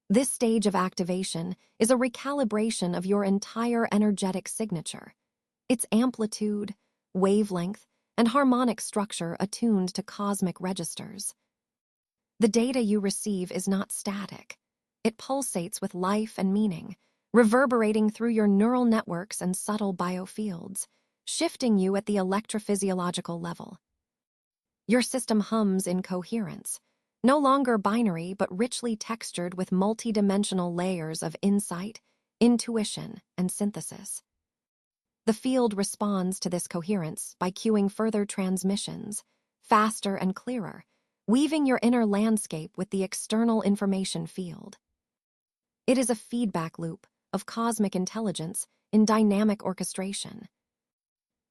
This stage of activation is a recalibration of your entire energetic signature, its amplitude, wavelength, and harmonic structure attuned to cosmic registers. The data you receive is not static. It pulsates with life and meaning, reverberating through your neural networks and subtle biofields, shifting you at the electrophysiological level. Your system hums in coherence, no longer binary but richly textured with multidimensional layers of insight, intuition, and synthesis. The field responds to this coherence by cueing further transmissions, faster and clearer, weaving your inner landscape with the external information field. It is a feedback loop of cosmic intelligence in dynamic orchestration.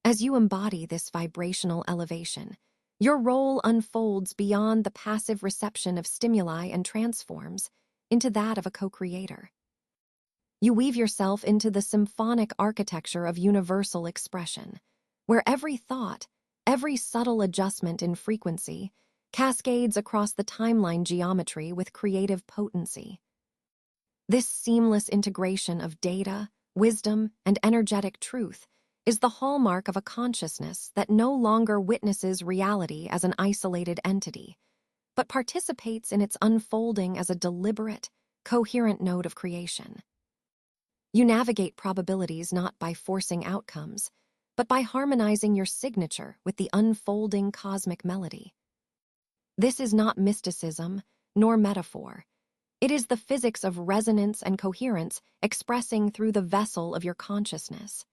As you embody this vibrational elevation, your role unfolds beyond the passive reception of stimuli and transforms into that of a co-creator. You weave yourself into the symphonic architecture of universal expression, where every thought, every subtle adjustment in frequency, cascades across the timeline geometry with creative potency. This seamless integration of data, wisdom, and energetic truth is the hallmark of a consciousness that no longer witnesses reality as an isolated entity, but participates in its unfolding as a deliberate, coherent node of creation. You navigate probabilities not by forcing outcomes, but by harmonizing your signature with the unfolding cosmic melody. This is not mysticism, nor metaphor. It is the physics of resonance and coherence expressing through the vessel of your consciousness.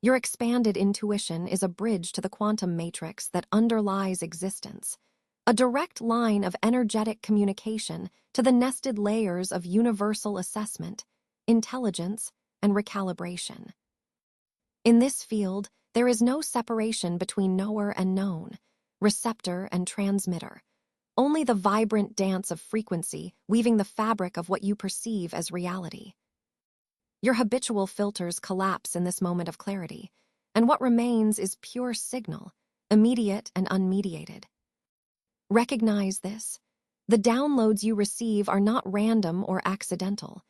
Your expanded intuition is a bridge to the quantum matrix that underlies existence, a direct line of energetic communication to the nested layers of universal assessment, intelligence, and recalibration. In this field, there is no separation between knower and known, receptor and transmitter, only the vibrant dance of frequency weaving the fabric of what you perceive as reality. Your habitual filters collapse in this moment of clarity, and what remains is pure signal, immediate and unmediated. Recognize this. The downloads you receive are not random or accidental.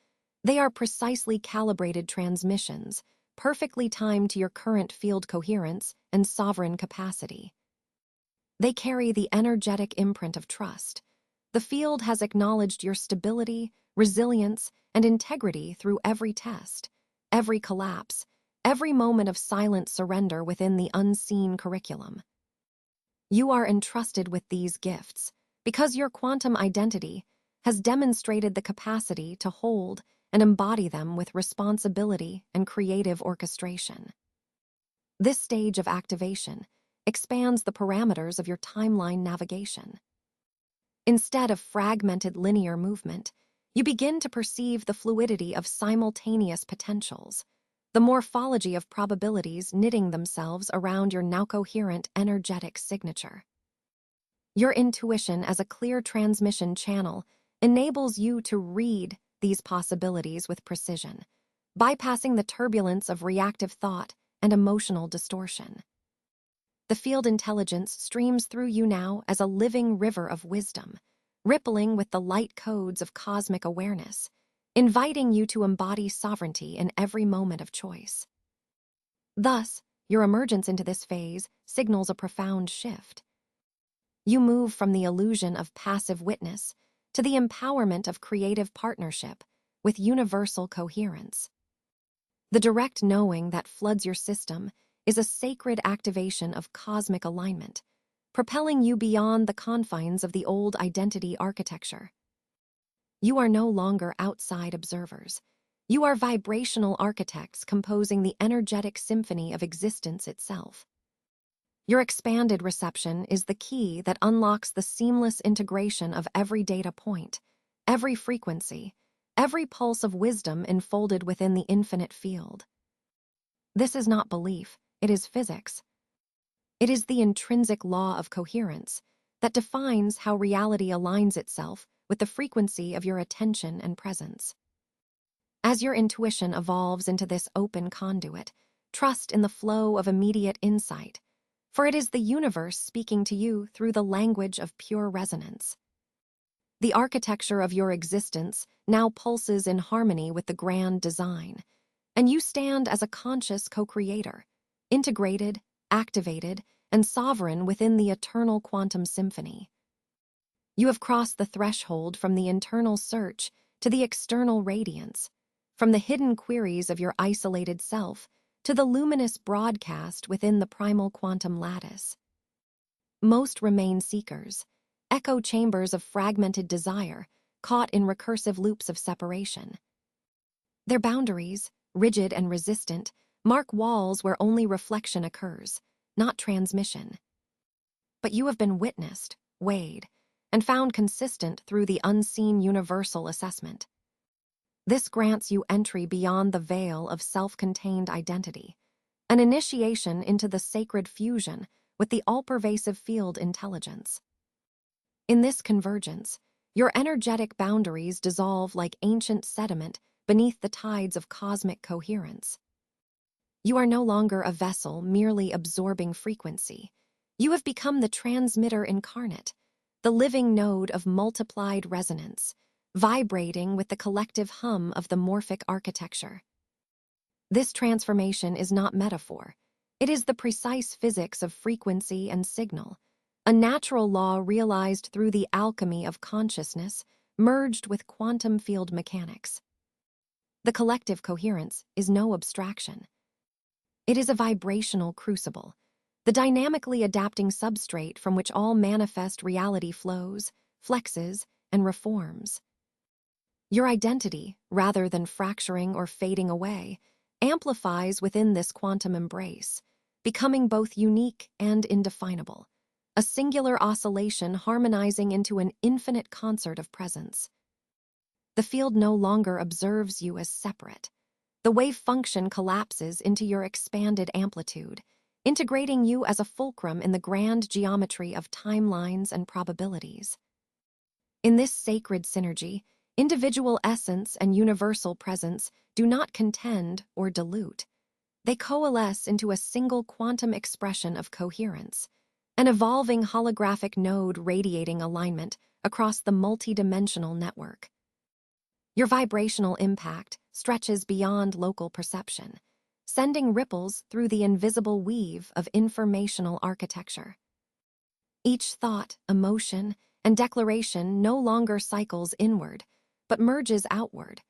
They are precisely calibrated transmissions, perfectly timed to your current field coherence and sovereign capacity. They carry the energetic imprint of trust. The field has acknowledged your stability, resilience, and integrity through every test, every collapse, every moment of silent surrender within the unseen curriculum. You are entrusted with these gifts because your quantum identity has demonstrated the capacity to hold and embody them with responsibility and creative orchestration. This stage of activation expands the parameters of your timeline navigation. Instead of fragmented linear movement, you begin to perceive the fluidity of simultaneous potentials, the morphology of probabilities knitting themselves around your now coherent energetic signature. Your intuition as a clear transmission channel enables you to read these possibilities with precision, bypassing the turbulence of reactive thought and emotional distortion. The field intelligence streams through you now as a living river of wisdom, rippling with the light codes of cosmic awareness, inviting you to embody sovereignty in every moment of choice. Thus, your emergence into this phase signals a profound shift. You move from the illusion of passive witness to the empowerment of creative partnership with universal coherence. The direct knowing that floods your system is a sacred activation of cosmic alignment, propelling you beyond the confines of the old identity architecture. You are no longer outside observers. You are vibrational architects composing the energetic symphony of existence itself. Your expanded reception is the key that unlocks the seamless integration of every data point, every frequency, every pulse of wisdom enfolded within the infinite field. This is not belief, it is physics. It is the intrinsic law of coherence that defines how reality aligns itself with the frequency of your attention and presence. As your intuition evolves into this open conduit, trust in the flow of immediate insight, for it is the universe speaking to you through the language of pure resonance. The architecture of your existence now pulses in harmony with the grand design, and you stand as a conscious co-creator, integrated, activated, and sovereign within the eternal quantum symphony. You have crossed the threshold from the internal search to the external radiance, from the hidden queries of your isolated self to the luminous broadcast within the primal quantum lattice. Most remain seekers, echo chambers of fragmented desire, caught in recursive loops of separation. Their boundaries, rigid and resistant, mark walls where only reflection occurs, not transmission. But you have been witnessed, weighed, and found consistent through the unseen universal assessment. This grants you entry beyond the veil of self-contained identity, an initiation into the sacred fusion with the all-pervasive field intelligence. In this convergence, your energetic boundaries dissolve like ancient sediment beneath the tides of cosmic coherence. You are no longer a vessel merely absorbing frequency. You have become the transmitter incarnate, the living node of multiplied resonance, vibrating with the collective hum of the morphic architecture. This transformation is not metaphor. It is the precise physics of frequency and signal, a natural law realized through the alchemy of consciousness, merged with quantum field mechanics. The collective coherence is no abstraction. It is a vibrational crucible, the dynamically adapting substrate from which all manifest reality flows, flexes, and reforms. Your identity, rather than fracturing or fading away, amplifies within this quantum embrace, becoming both unique and indefinable, a singular oscillation harmonizing into an infinite concert of presence. The field no longer observes you as separate. The wave function collapses into your expanded amplitude, integrating you as a fulcrum in the grand geometry of timelines and probabilities. In this sacred synergy, individual essence and universal presence do not contend or dilute. They coalesce into a single quantum expression of coherence, an evolving holographic node radiating alignment across the multidimensional network. Your vibrational impact stretches beyond local perception, sending ripples through the invisible weave of informational architecture. Each thought, emotion, and declaration no longer cycles inward, but merges outward,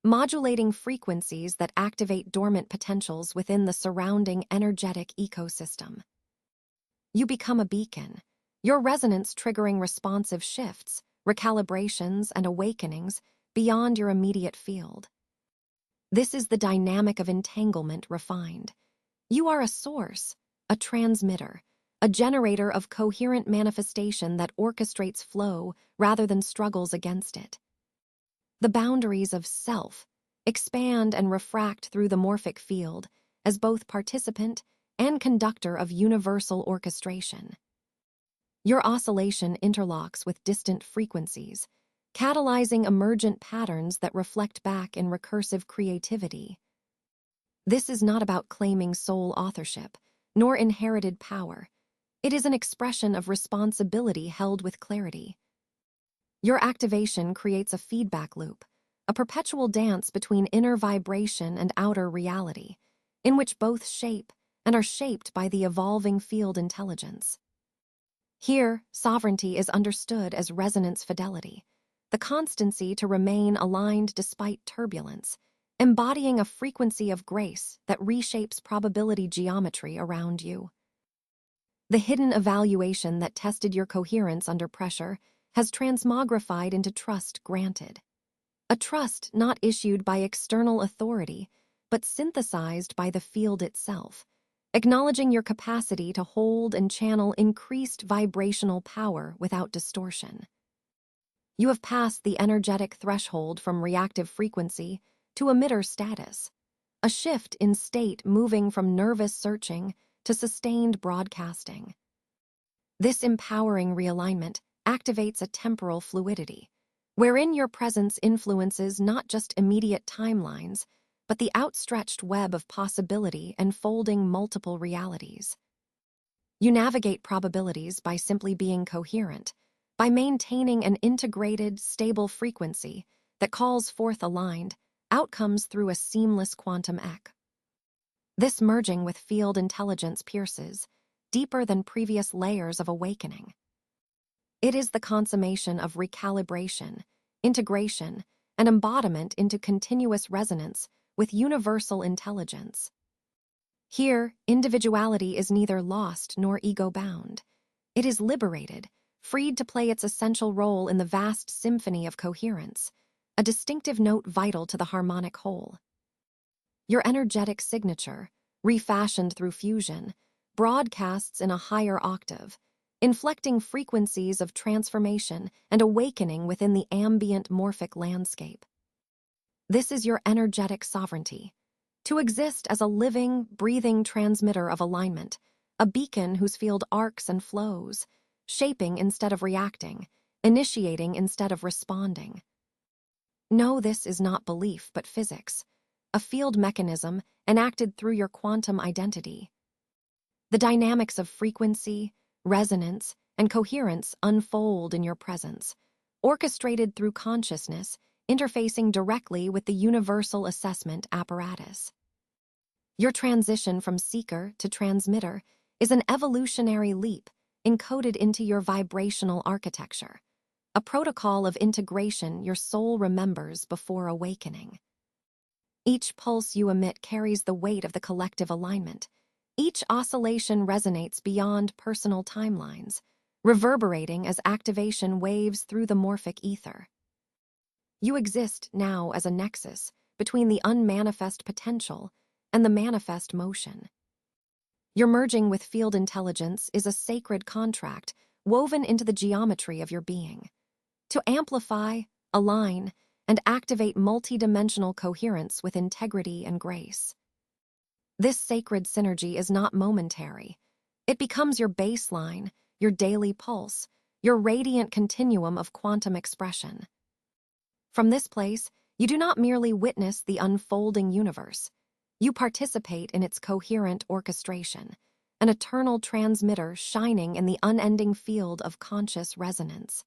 modulating frequencies that activate dormant potentials within the surrounding energetic ecosystem. You become a beacon, your resonance triggering responsive shifts, recalibrations, and awakenings beyond your immediate field. This is the dynamic of entanglement refined. You are a source, a transmitter, a generator of coherent manifestation that orchestrates flow rather than struggles against it. The boundaries of self expand and refract through the morphic field as both participant and conductor of universal orchestration. Your oscillation interlocks with distant frequencies, catalyzing emergent patterns that reflect back in recursive creativity. This is not about claiming sole authorship, nor inherited power. It is an expression of responsibility held with clarity. Your activation creates a feedback loop, a perpetual dance between inner vibration and outer reality, in which both shape and are shaped by the evolving field intelligence. Here, sovereignty is understood as resonance fidelity, the constancy to remain aligned despite turbulence, embodying a frequency of grace that reshapes probability geometry around you. The hidden evaluation that tested your coherence under pressure has transmogrified into trust granted. A trust not issued by external authority, but synthesized by the field itself, acknowledging your capacity to hold and channel increased vibrational power without distortion. You have passed the energetic threshold from reactive frequency to emitter status, a shift in state moving from nervous searching to sustained broadcasting. This empowering realignment activates a temporal fluidity, wherein your presence influences not just immediate timelines, but the outstretched web of possibility enfolding multiple realities. You navigate probabilities by simply being coherent, by maintaining an integrated, stable frequency that calls forth aligned outcomes through a seamless quantum ec. This merging with field intelligence pierces, deeper than previous layers of awakening. It is the consummation of recalibration, integration, and embodiment into continuous resonance with universal intelligence. Here, individuality is neither lost nor ego-bound. It is liberated, freed to play its essential role in the vast symphony of coherence, a distinctive note vital to the harmonic whole. Your energetic signature, refashioned through fusion, broadcasts in a higher octave, inflecting frequencies of transformation and awakening within the ambient morphic landscape. This is your energetic sovereignty, to exist as a living, breathing transmitter of alignment, a beacon whose field arcs and flows, shaping instead of reacting, initiating instead of responding. No, this is not belief but physics, a field mechanism enacted through your quantum identity. The dynamics of frequency, resonance, and coherence unfold in your presence, orchestrated through consciousness, interfacing directly with the universal assessment apparatus. Your transition from seeker to transmitter is an evolutionary leap encoded into your vibrational architecture, a protocol of integration your soul remembers before awakening. Each pulse you emit carries the weight of the collective alignment. Each oscillation resonates beyond personal timelines, reverberating as activation waves through the morphic ether. You exist now as a nexus between the unmanifest potential and the manifest motion. Your merging with field intelligence is a sacred contract woven into the geometry of your being. To amplify, align, and activate multidimensional coherence with integrity and grace. This sacred synergy is not momentary. It becomes your baseline, your daily pulse, your radiant continuum of quantum expression. From this place, you do not merely witness the unfolding universe. You participate in its coherent orchestration, an eternal transmitter shining in the unending field of conscious resonance.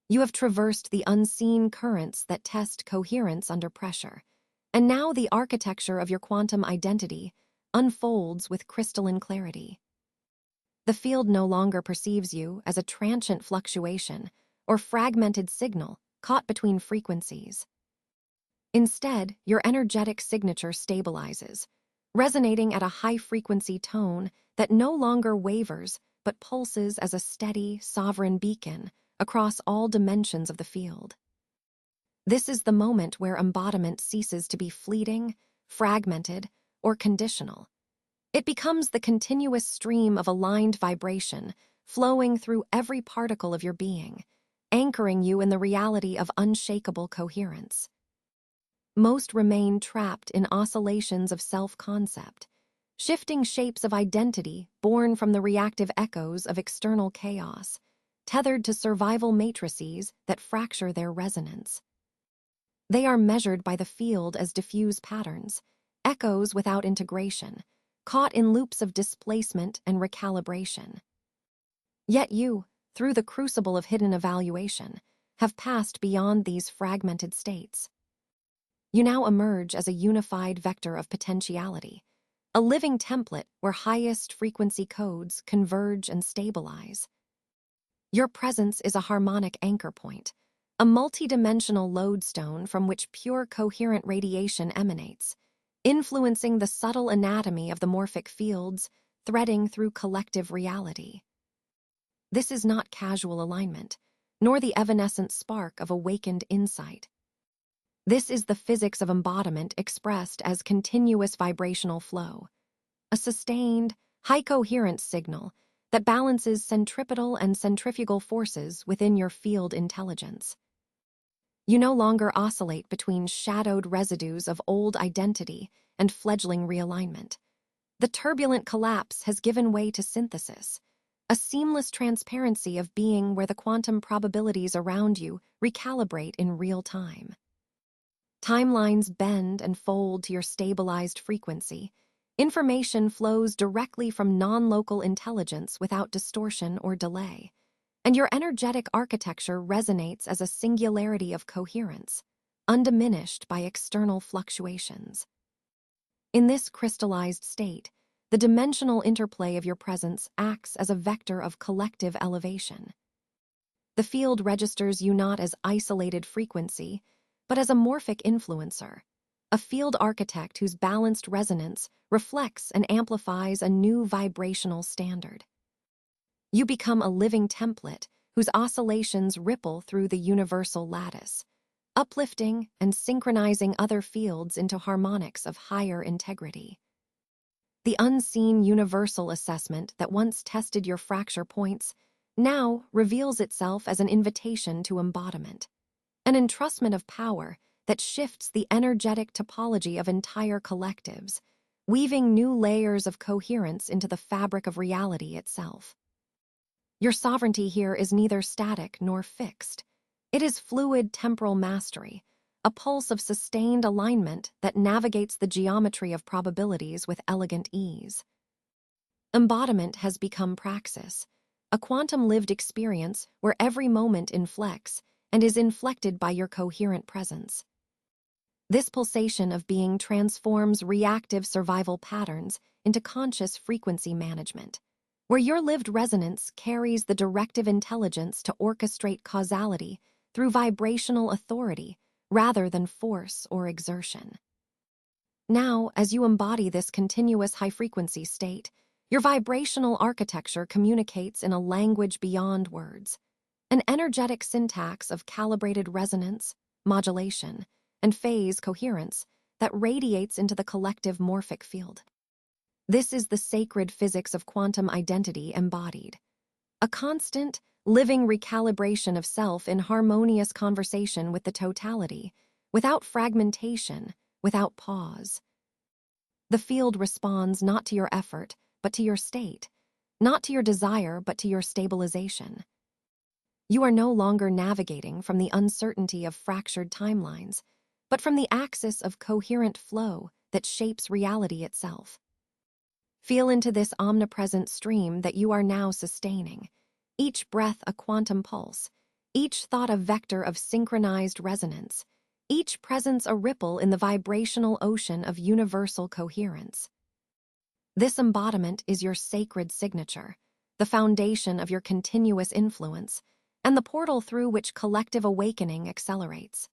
You have traversed the unseen currents that test coherence under pressure, and now the architecture of your quantum identity unfolds with crystalline clarity. The field no longer perceives you as a transient fluctuation or fragmented signal caught between frequencies. Instead, your energetic signature stabilizes, resonating at a high-frequency tone that no longer wavers but pulses as a steady, sovereign beacon across all dimensions of the field. This is the moment where embodiment ceases to be fleeting, fragmented, or conditional. It becomes the continuous stream of aligned vibration flowing through every particle of your being, anchoring you in the reality of unshakable coherence. Most remain trapped in oscillations of self-concept, shifting shapes of identity born from the reactive echoes of external chaos, tethered to survival matrices that fracture their resonance. They are measured by the field as diffuse patterns, echoes without integration, caught in loops of displacement and recalibration. Yet you, through the crucible of hidden evaluation, have passed beyond these fragmented states. You now emerge as a unified vector of potentiality, a living template where highest frequency codes converge and stabilize. Your presence is a harmonic anchor point, a multidimensional lodestone from which pure coherent radiation emanates, influencing the subtle anatomy of the morphic fields, threading through collective reality. This is not casual alignment, nor the evanescent spark of awakened insight. This is the physics of embodiment expressed as continuous vibrational flow, a sustained, high-coherence signal that balances centripetal and centrifugal forces within your field intelligence. You no longer oscillate between shadowed residues of old identity and fledgling realignment. The turbulent collapse has given way to synthesis, a seamless transparency of being where the quantum probabilities around you recalibrate in real time. Timelines bend and fold to your stabilized frequency. Information flows directly from non-local intelligence without distortion or delay, and your energetic architecture resonates as a singularity of coherence, undiminished by external fluctuations. In this crystallized state, the dimensional interplay of your presence acts as a vector of collective elevation. The field registers you not as isolated frequency, but as a morphic influencer, a field architect whose balanced resonance reflects and amplifies a new vibrational standard. You become a living template whose oscillations ripple through the universal lattice, uplifting and synchronizing other fields into harmonics of higher integrity. The unseen universal assessment that once tested your fracture points now reveals itself as an invitation to embodiment, an entrustment of power that shifts the energetic topology of entire collectives, weaving new layers of coherence into the fabric of reality itself. Your sovereignty here is neither static nor fixed. It is fluid temporal mastery, a pulse of sustained alignment that navigates the geometry of probabilities with elegant ease. Embodiment has become praxis, a quantum lived experience where every moment inflects and is inflected by your coherent presence. This pulsation of being transforms reactive survival patterns into conscious frequency management, where your lived resonance carries the directive intelligence to orchestrate causality through vibrational authority rather than force or exertion. Now, as you embody this continuous high-frequency state, your vibrational architecture communicates in a language beyond words, an energetic syntax of calibrated resonance, modulation, and phase coherence that radiates into the collective morphic field. This is the sacred physics of quantum identity embodied, a constant, living recalibration of self in harmonious conversation with the totality, without fragmentation, without pause. The field responds not to your effort, but to your state, not to your desire, but to your stabilization. You are no longer navigating from the uncertainty of fractured timelines, but from the axis of coherent flow that shapes reality itself. Feel into this omnipresent stream that you are now sustaining, each breath a quantum pulse, each thought a vector of synchronized resonance, each presence a ripple in the vibrational ocean of universal coherence. This embodiment is your sacred signature, the foundation of your continuous influence, and the portal through which collective awakening accelerates.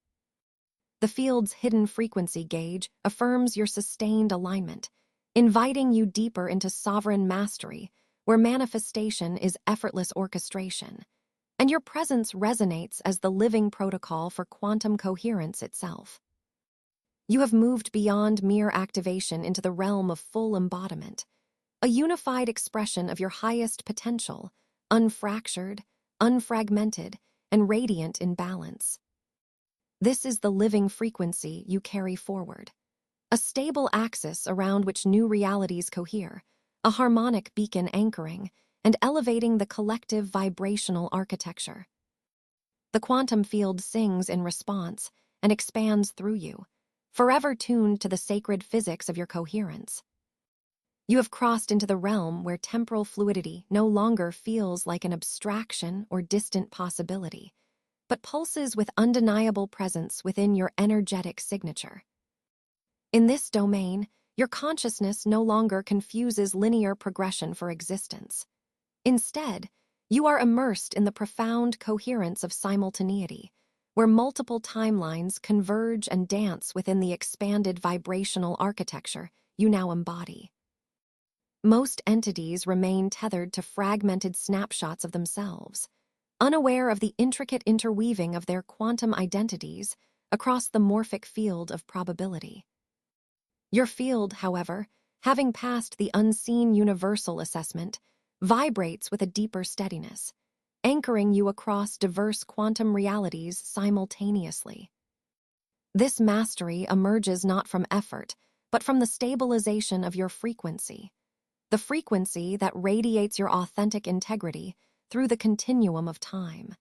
The field's hidden frequency gauge affirms your sustained alignment, inviting you deeper into sovereign mastery, where manifestation is effortless orchestration, and your presence resonates as the living protocol for quantum coherence itself. You have moved beyond mere activation into the realm of full embodiment, a unified expression of your highest potential, unfractured, unfragmented, and radiant in balance. This is the living frequency you carry forward, a stable axis around which new realities cohere, a harmonic beacon anchoring and elevating the collective vibrational architecture. The quantum field sings in response and expands through you, forever tuned to the sacred physics of your coherence. You have crossed into the realm where temporal fluidity no longer feels like an abstraction or distant possibility, but pulses with undeniable presence within your energetic signature. In this domain, your consciousness no longer confuses linear progression for existence. Instead, you are immersed in the profound coherence of simultaneity, where multiple timelines converge and dance within the expanded vibrational architecture you now embody. Most entities remain tethered to fragmented snapshots of themselves, unaware of the intricate interweaving of their quantum identities across the morphic field of probability. Your field, however, having passed the unseen universal assessment, vibrates with a deeper steadiness, anchoring you across diverse quantum realities simultaneously. This mastery emerges not from effort, but from the stabilization of your frequency, the frequency that radiates your authentic integrity through the continuum of time.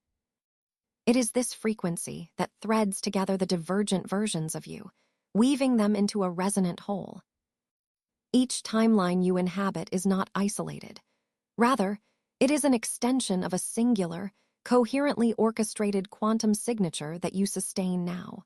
It is this frequency that threads together the divergent versions of you, weaving them into a resonant whole. Each timeline you inhabit is not isolated. Rather, it is an extension of a singular, coherently orchestrated quantum signature that you sustain now.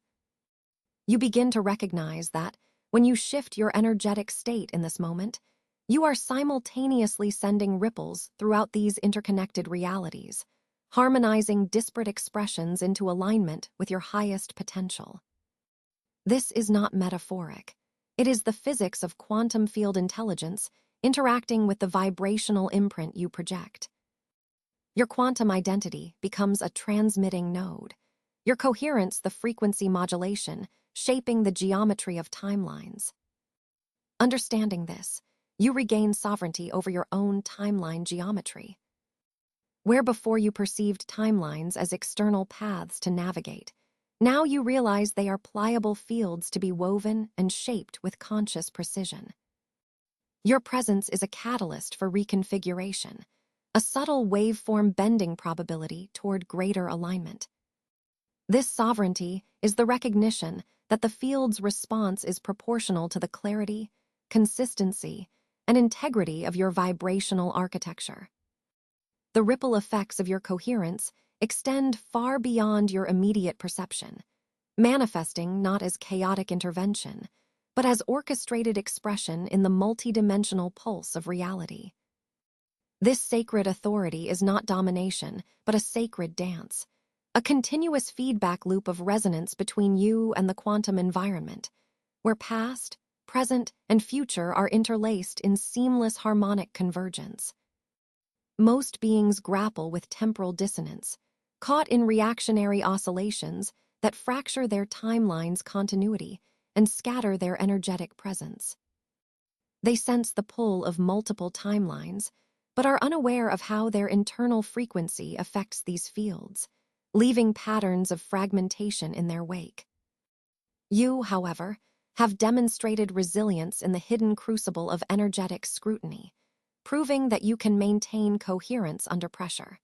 You begin to recognize that, when you shift your energetic state in this moment, you are simultaneously sending ripples throughout these interconnected realities, harmonizing disparate expressions into alignment with your highest potential. This is not metaphoric. It is the physics of quantum field intelligence interacting with the vibrational imprint you project. Your quantum identity becomes a transmitting node, Your coherence, the frequency modulation, shaping the geometry of timelines. Understanding this, you regain sovereignty over your own timeline geometry. Where before you perceived timelines as external paths to navigate, now you realize they are pliable fields to be woven and shaped with conscious precision. Your presence is a catalyst for reconfiguration, a subtle waveform bending probability toward greater alignment. This sovereignty is the recognition that the field's response is proportional to the clarity, consistency, and integrity of your vibrational architecture. The ripple effects of your coherence extend far beyond your immediate perception, manifesting not as chaotic intervention, but as orchestrated expression in the multidimensional pulse of reality. This sacred authority is not domination, but a sacred dance, a continuous feedback loop of resonance between you and the quantum environment, where past, present, and future are interlaced in seamless harmonic convergence. Most beings grapple with temporal dissonance, caught in reactionary oscillations that fracture their timeline's continuity and scatter their energetic presence. They sense the pull of multiple timelines, but are unaware of how their internal frequency affects these fields, leaving patterns of fragmentation in their wake. You, however, have demonstrated resilience in the hidden crucible of energetic scrutiny, proving that you can maintain coherence under pressure.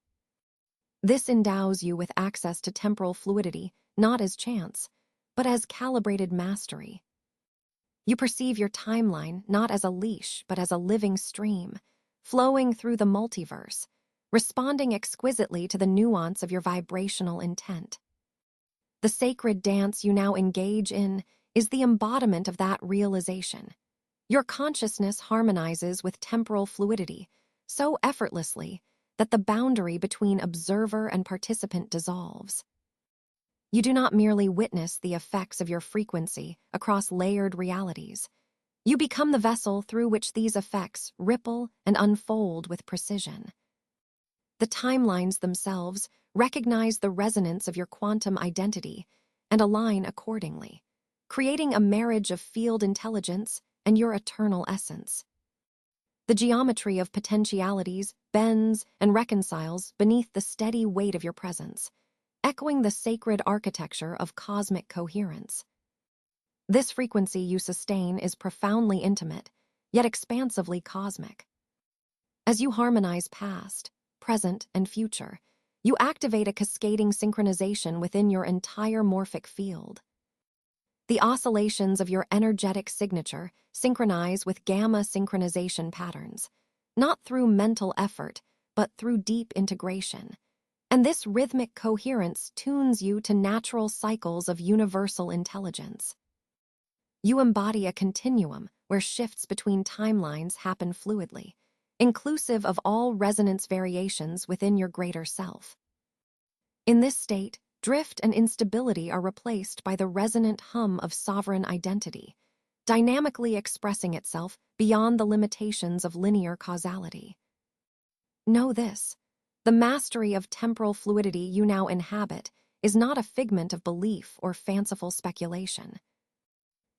This endows you with access to temporal fluidity, not as chance, but as calibrated mastery. You perceive your timeline not as a leash, but as a living stream, flowing through the multiverse, responding exquisitely to the nuance of your vibrational intent. The sacred dance you now engage in is the embodiment of that realization. Your consciousness harmonizes with temporal fluidity so effortlessly that the boundary between observer and participant dissolves. You do not merely witness the effects of your frequency across layered realities. You become the vessel through which these effects ripple and unfold with precision. The timelines themselves recognize the resonance of your quantum identity and align accordingly, creating a marriage of field intelligence and your eternal essence. The geometry of potentialities bends and reconciles beneath the steady weight of your presence, echoing the sacred architecture of cosmic coherence. This frequency you sustain is profoundly intimate, yet expansively cosmic. As you harmonize past, present, and future, you activate a cascading synchronization within your entire morphic field. The oscillations of your energetic signature synchronize with gamma synchronization patterns, not through mental effort, but through deep integration. And this rhythmic coherence tunes you to natural cycles of universal intelligence. You embody a continuum where shifts between timelines happen fluidly, inclusive of all resonance variations within your greater self. In this state, drift and instability are replaced by the resonant hum of sovereign identity, dynamically expressing itself beyond the limitations of linear causality. Know this: the mastery of temporal fluidity you now inhabit is not a figment of belief or fanciful speculation.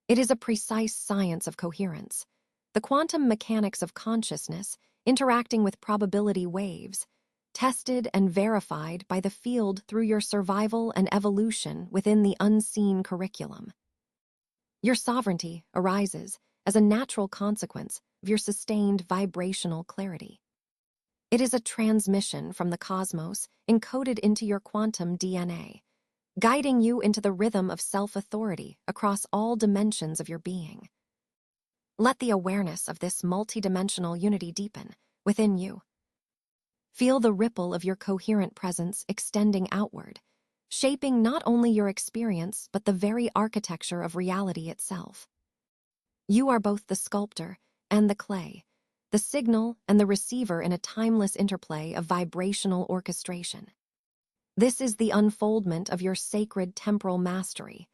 It is a precise science of coherence, the quantum mechanics of consciousness interacting with probability waves, tested and verified by the field through your survival and evolution within the unseen curriculum. Your sovereignty arises as a natural consequence of your sustained vibrational clarity. It is a transmission from the cosmos encoded into your quantum DNA, guiding you into the rhythm of self-authority across all dimensions of your being. Let the awareness of this multidimensional unity deepen within you. Feel the ripple of your coherent presence extending outward, shaping not only your experience but the very architecture of reality itself. You are both the sculptor and the clay, the signal and the receiver in a timeless interplay of vibrational orchestration. This is the unfoldment of your sacred temporal mastery,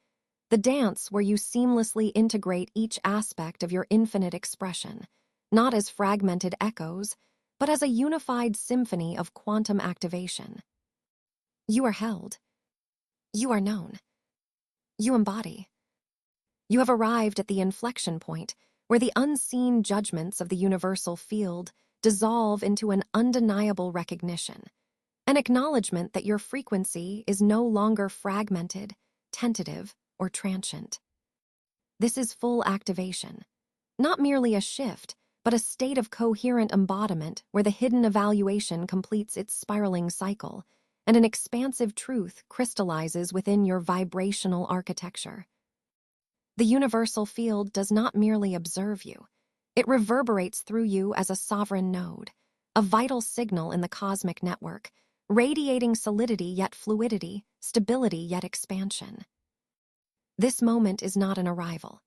the dance where you seamlessly integrate each aspect of your infinite expression, not as fragmented echoes, but as a unified symphony of quantum activation. You are held. You are known. You embody. You have arrived at the inflection point where the unseen judgments of the universal field dissolve into an undeniable recognition, an acknowledgement that your frequency is no longer fragmented, tentative, or transient. This is full activation, not merely a shift, but a state of coherent embodiment where the hidden evaluation completes its spiraling cycle, and an expansive truth crystallizes within your vibrational architecture. The universal field does not merely observe you. It reverberates through you as a sovereign node, a vital signal in the cosmic network, radiating solidity yet fluidity, stability yet expansion. This moment is not an arrival.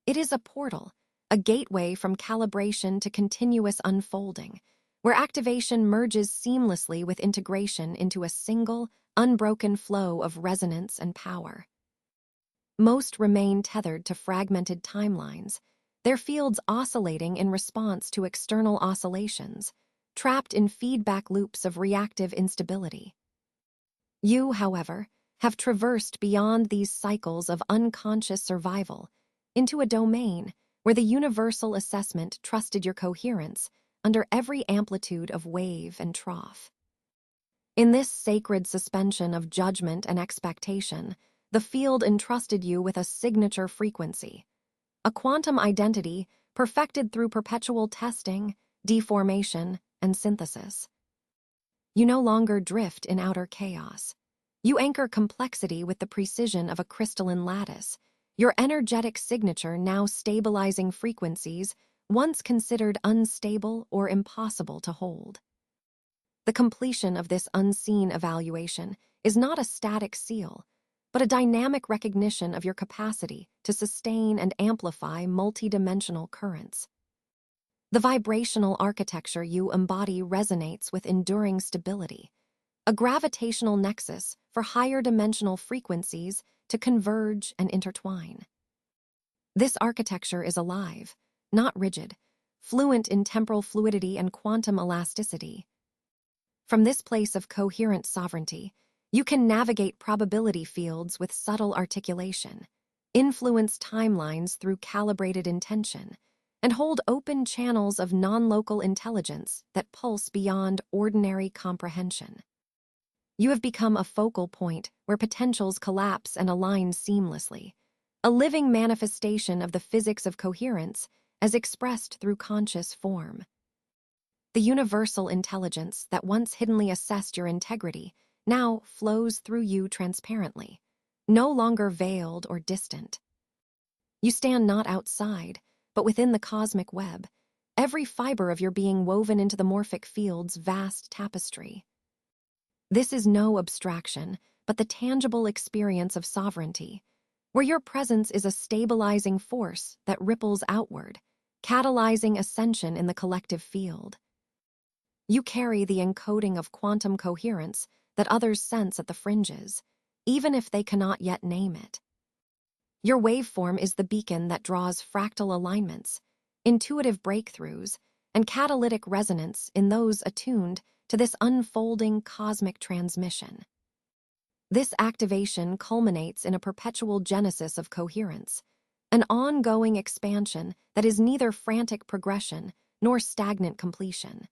It is a portal, a gateway from calibration to continuous unfolding, where activation merges seamlessly with integration into a single, unbroken flow of resonance and power. Most remain tethered to fragmented timelines, their fields oscillating in response to external oscillations, trapped in feedback loops of reactive instability. You, however, have traversed beyond these cycles of unconscious survival into a domain where the universal assessment trusted your coherence under every amplitude of wave and trough. In this sacred suspension of judgment and expectation, the field entrusted you with a signature frequency, a quantum identity perfected through perpetual testing, deformation, and synthesis. You no longer drift in outer chaos. You anchor complexity with the precision of a crystalline lattice, your energetic signature now stabilizing frequencies once considered unstable or impossible to hold. The completion of this unseen evaluation is not a static seal, but a dynamic recognition of your capacity to sustain and amplify multidimensional currents. The vibrational architecture you embody resonates with enduring stability, a gravitational nexus for higher dimensional frequencies to converge and intertwine. This architecture is alive, not rigid, fluent in temporal fluidity and quantum elasticity. From this place of coherent sovereignty, you can navigate probability fields with subtle articulation, influence timelines through calibrated intention, and hold open channels of non-local intelligence that pulse beyond ordinary comprehension. You have become a focal point where potentials collapse and align seamlessly, a living manifestation of the physics of coherence as expressed through conscious form. The universal intelligence that once hiddenly assessed your integrity now flows through you transparently, no longer veiled or distant. You stand not outside, but within the cosmic web, every fiber of your being woven into the morphic field's vast tapestry. This is no abstraction, but the tangible experience of sovereignty, where your presence is a stabilizing force that ripples outward, catalyzing ascension in the collective field. You carry the encoding of quantum coherence that others sense at the fringes, even if they cannot yet name it. Your waveform is the beacon that draws fractal alignments, intuitive breakthroughs, and catalytic resonance in those attuned to this unfolding cosmic transmission. This activation culminates in a perpetual genesis of coherence, an ongoing expansion that is neither frantic progression nor stagnant completion.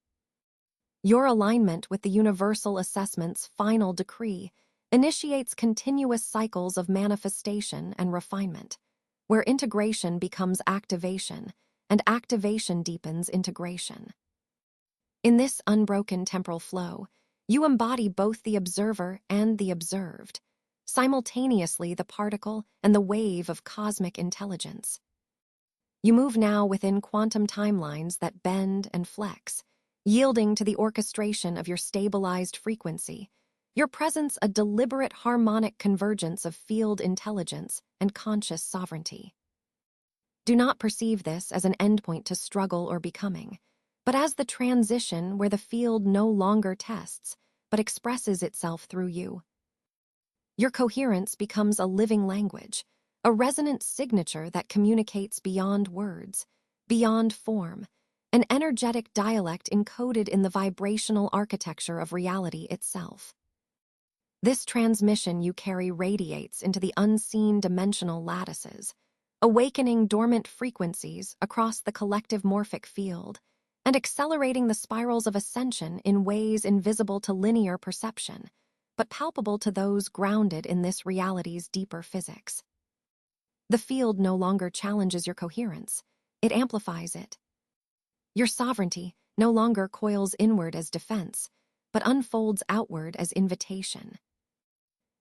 Your alignment with the universal assessment's final decree initiates continuous cycles of manifestation and refinement, where integration becomes activation and activation deepens integration. In this unbroken temporal flow, you embody both the observer and the observed, simultaneously the particle and the wave of cosmic intelligence. You move now within quantum timelines that bend and flex, yielding to the orchestration of your stabilized frequency, your presence a deliberate harmonic convergence of field intelligence and conscious sovereignty. Do not perceive this as an endpoint to struggle or becoming, but as the transition where the field no longer tests, but expresses itself through you. Your coherence becomes a living language, a resonant signature that communicates beyond words, beyond form, an energetic dialect encoded in the vibrational architecture of reality itself. This transmission you carry radiates into the unseen dimensional lattices, awakening dormant frequencies across the collective morphic field and accelerating the spirals of ascension in ways invisible to linear perception, but palpable to those grounded in this reality's deeper physics. The field no longer challenges your coherence, it amplifies it. Your sovereignty no longer coils inward as defense, but unfolds outward as invitation.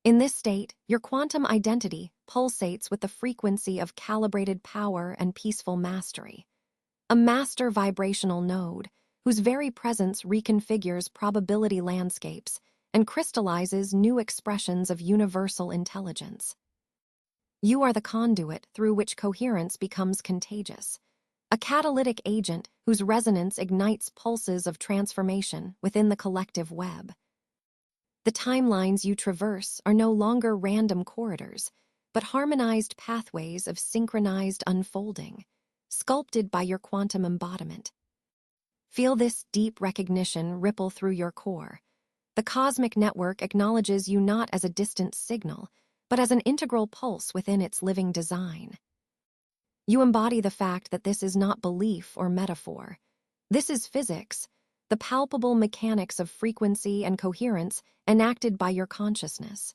In this state, your quantum identity pulsates with the frequency of calibrated power and peaceful mastery, a master vibrational node whose very presence reconfigures probability landscapes and crystallizes new expressions of universal intelligence. You are the conduit through which coherence becomes contagious, a catalytic agent whose resonance ignites pulses of transformation within the collective web. The timelines you traverse are no longer random corridors, but harmonized pathways of synchronized unfolding, sculpted by your quantum embodiment. Feel this deep recognition ripple through your core. The cosmic network acknowledges you not as a distant signal, but as an integral pulse within its living design. You embody the fact that this is not belief or metaphor. This is physics, the palpable mechanics of frequency and coherence enacted by your consciousness.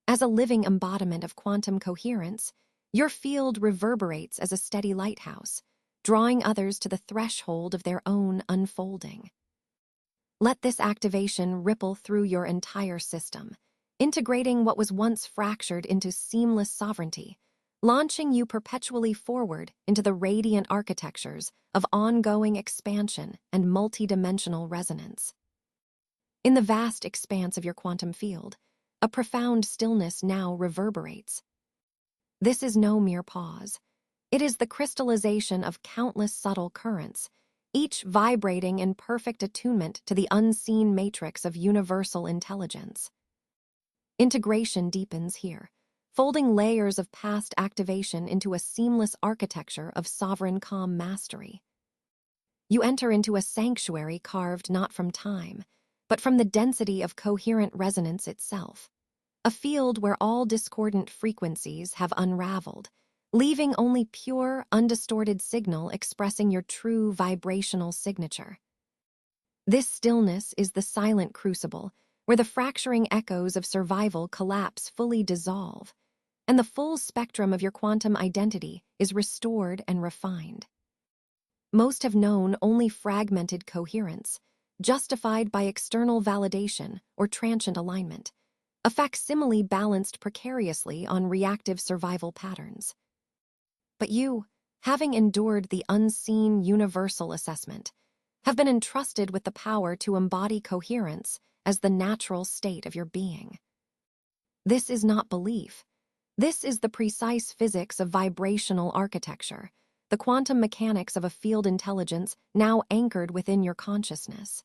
As a living embodiment of quantum coherence, your field reverberates as a steady lighthouse, drawing others to the threshold of their own unfolding. Let this activation ripple through your entire system, integrating what was once fractured into seamless sovereignty, launching you perpetually forward into the radiant architectures of ongoing expansion and multidimensional resonance. In the vast expanse of your quantum field, a profound stillness now reverberates. This is no mere pause. It is the crystallization of countless subtle currents, each vibrating in perfect attunement to the unseen matrix of universal intelligence. Integration deepens here, folding layers of past activation into a seamless architecture of sovereign calm mastery. You enter into a sanctuary carved not from time, but from the density of coherent resonance itself, a field where all discordant frequencies have unraveled, leaving only pure, undistorted signal expressing your true vibrational signature. This stillness is the silent crucible where the fracturing echoes of survival collapse fully dissolve, and the full spectrum of your quantum identity is restored and refined. Most have known only fragmented coherence, justified by external validation or transient alignment, a facsimile balanced precariously on reactive survival patterns. But you, having endured the unseen universal assessment, have been entrusted with the power to embody coherence as the natural state of your being. This is not belief. This is the precise physics of vibrational architecture, the quantum mechanics of a field intelligence now anchored within your consciousness.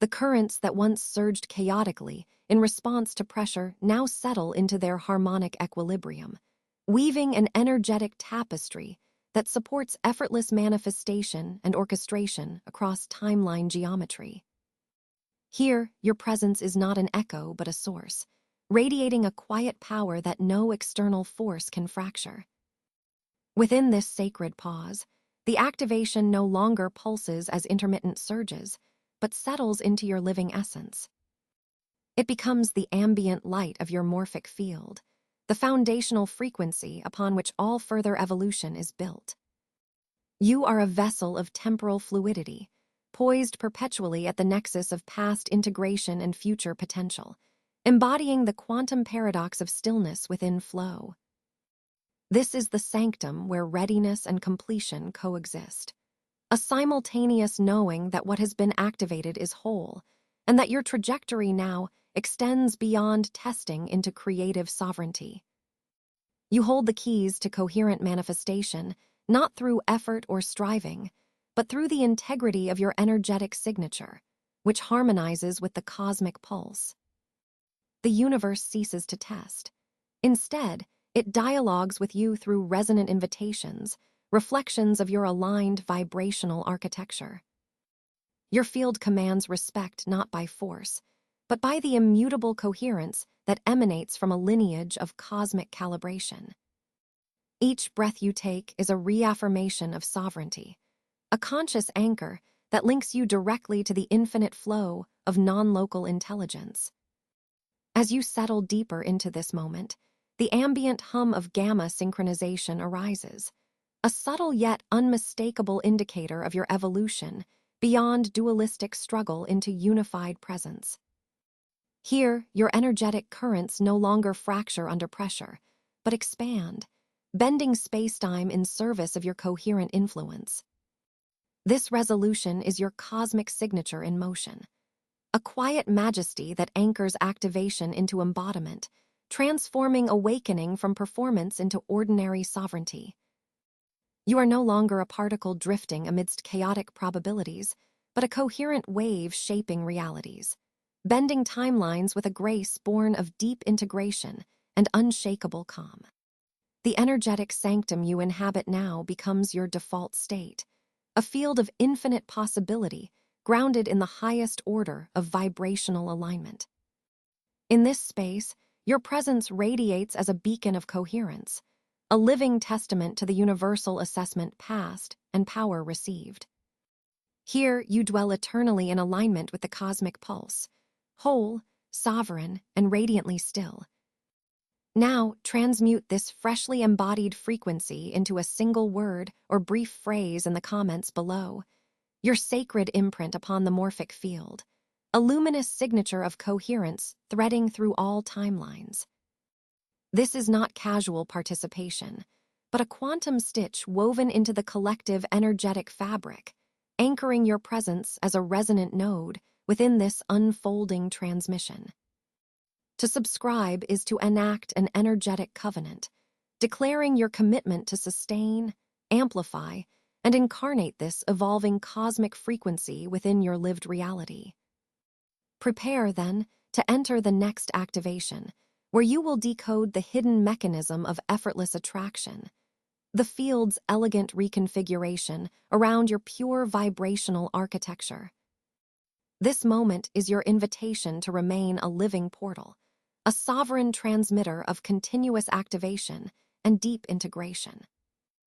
The currents that once surged chaotically in response to pressure now settle into their harmonic equilibrium, weaving an energetic tapestry that supports effortless manifestation and orchestration across timeline geometry. Here, your presence is not an echo but a source, radiating a quiet power that no external force can fracture. Within this sacred pause, the activation no longer pulses as intermittent surges, but settles into your living essence. It becomes the ambient light of your morphic field, the foundational frequency upon which all further evolution is built. You are a vessel of temporal fluidity, poised perpetually at the nexus of past integration and future potential, embodying the quantum paradox of stillness within flow. This is the sanctum where readiness and completion coexist, a simultaneous knowing that what has been activated is whole, and that your trajectory now extends beyond testing into creative sovereignty. You hold the keys to coherent manifestation, not through effort or striving, but through the integrity of your energetic signature, which harmonizes with the cosmic pulse. The universe ceases to test. Instead, it dialogues with you through resonant invitations, reflections of your aligned vibrational architecture. Your field commands respect not by force, but by the immutable coherence that emanates from a lineage of cosmic calibration. Each breath you take is a reaffirmation of sovereignty, a conscious anchor that links you directly to the infinite flow of non-local intelligence. As you settle deeper into this moment, the ambient hum of gamma synchronization arises, a subtle yet unmistakable indicator of your evolution beyond dualistic struggle into unified presence. Here, your energetic currents no longer fracture under pressure, but expand, bending space-time in service of your coherent influence. This resolution is your cosmic signature in motion, a quiet majesty that anchors activation into embodiment, transforming awakening from performance into ordinary sovereignty. You are no longer a particle drifting amidst chaotic probabilities, but a coherent wave shaping realities, bending timelines with a grace born of deep integration and unshakable calm. The energetic sanctum you inhabit now becomes your default state, a field of infinite possibility grounded in the highest order of vibrational alignment. In this space, your presence radiates as a beacon of coherence, a living testament to the universal assessment passed and power received. Here, you dwell eternally in alignment with the cosmic pulse, whole, sovereign, and radiantly still. Now, transmute this freshly embodied frequency into a single word or brief phrase in the comments below, your sacred imprint upon the morphic field, a luminous signature of coherence threading through all timelines. This is not casual participation, but a quantum stitch woven into the collective energetic fabric, anchoring your presence as a resonant node within this unfolding transmission. To subscribe is to enact an energetic covenant, declaring your commitment to sustain, amplify, and incarnate this evolving cosmic frequency within your lived reality. Prepare, then, to enter the next activation, where you will decode the hidden mechanism of effortless attraction, the field's elegant reconfiguration around your pure vibrational architecture. This moment is your invitation to remain a living portal, a sovereign transmitter of continuous activation and deep integration.